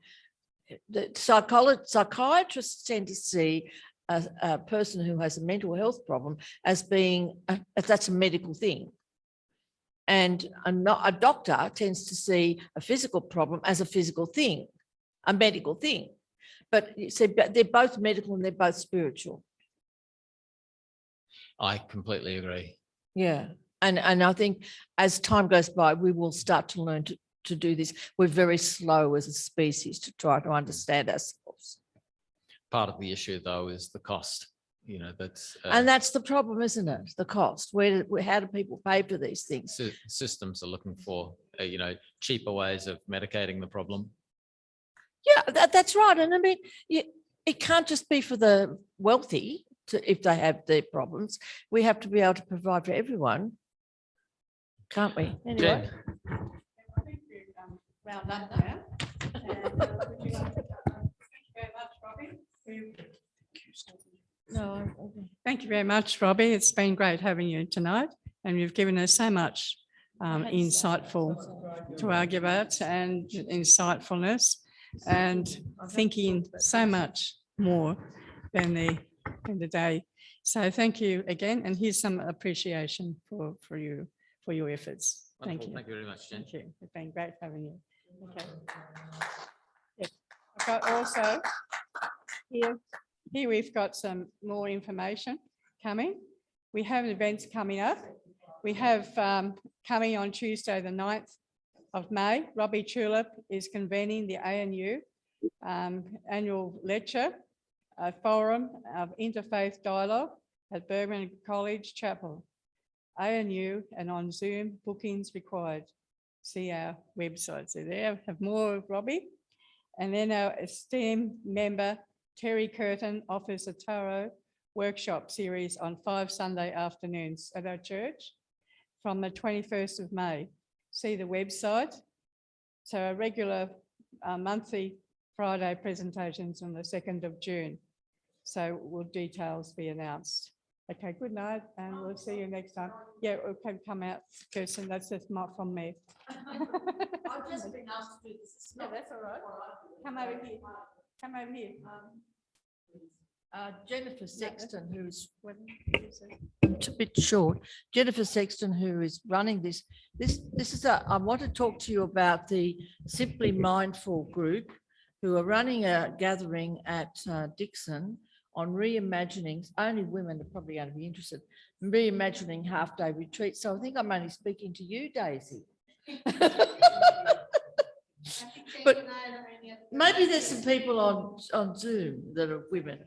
Speaker 4: that psychiatrists tend to see a person who has a mental health problem as being that's a medical thing. And a doctor tends to see a physical problem as a physical thing, a medical thing. But they're both medical and they're both spiritual.
Speaker 1: I completely agree.
Speaker 4: Yeah. And I think as time goes by, we will start to learn to do this. We're very slow as a species to try to understand ourselves.
Speaker 1: Part of the issue, though, is the cost. that's.
Speaker 4: And that's the problem, isn't it? The cost. How do people pay for these things?
Speaker 1: Systems are looking for, cheaper ways of medicating the problem.
Speaker 4: Yeah, that's right. And I mean, it can't just be for the wealthy if they have their problems. We have to be able to provide for everyone, can't we? Anyway.
Speaker 2: Round up now. Would you like to- Thank you very much, Robbie.
Speaker 4: No,
Speaker 2: Thank you very much, Robbie. It's been great having you tonight, and you've given us so much insightful to argue about and insightfulness and thinking so much more than the day. So thank you again, and here's some appreciation for you, for your efforts. Thank
Speaker 1: Wonderful.
Speaker 2: you.
Speaker 1: Thank you very much, Jen.
Speaker 2: Thank you. It's been great having you. Okay. Yes. I've got also here we've got some more information coming. We have events coming up. We have coming on Tuesday, the 9th of May, Robbie Tulip is convening the ANU annual lecture, a forum of interfaith dialogue at Bergman College Chapel. ANU and on Zoom, bookings required. See our website. So there, have more of Robbie. And then our esteemed member, Terry Curtin, offers a tarot workshop series on 5 Sunday afternoons at our church from the 21st of May. See the website. So our regular monthly Friday presentations on the 2nd of June. So will details be announced. Okay, good night, and we'll see you next time. Yeah, okay, come out, Kirsten, that's just not from me.
Speaker 4: I've just been asked to do this.
Speaker 2: No, that's all right. Come over here. Come over here.
Speaker 4: Jennifer Sexton, who's a bit short. Jennifer Sexton, who is running this. This is I want to talk to you about the Simply Mindful group, who are running a gathering at Dixon on reimagining. Only women are probably going to be interested in reimagining half-day retreats. So I think I'm only speaking to you, Daisy. But maybe there's some people on Zoom that are women.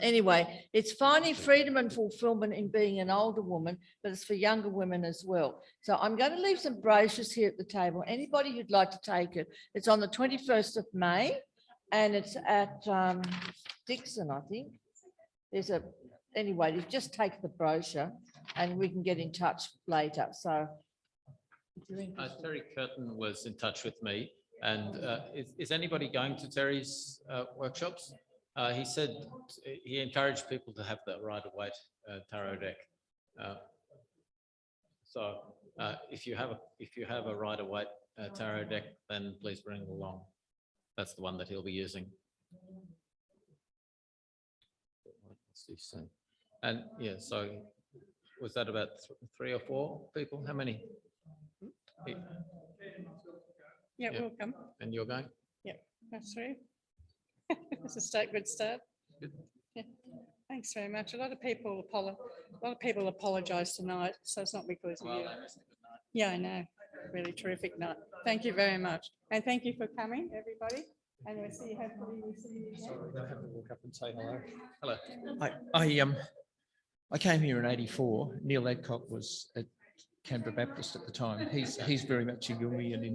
Speaker 4: Anyway, it's finding freedom and fulfillment in being an older woman, but it's for younger women as well. So I'm going to leave some brochures here at the table. Anybody who'd like to take it, it's on the 21st of May and it's at Dixon, I think. Anyway, you just take the brochure and we can get in touch later. So if you're interested.
Speaker 1: Terry Curtin was in touch with me, and is anybody going to Terry's workshops? He said he encouraged people to have the Rider-Waite tarot deck. So if you have a Rider-Waite tarot deck, then please bring it along. That's the one that he'll be using. Let's see soon. And yeah, so was that about 3 or 4 people? How many?
Speaker 2: Yeah,
Speaker 1: Yeah.
Speaker 2: we'll come.
Speaker 1: And you're going?
Speaker 2: That's 3. It's a good start.
Speaker 1: Good.
Speaker 2: Yeah. Thanks very much. A lot of people apologise tonight, so it's not because of you. Yeah, I know. Really terrific night. Thank you very much, and thank you for coming, everybody. And we'll see you. Hopefully, we'll see you again.
Speaker 5: I have to walk up and say hello.
Speaker 1: Hello.
Speaker 5: I came here in '84. Neil Adcock was at Canberra Baptist at the time. He's very much a Jungian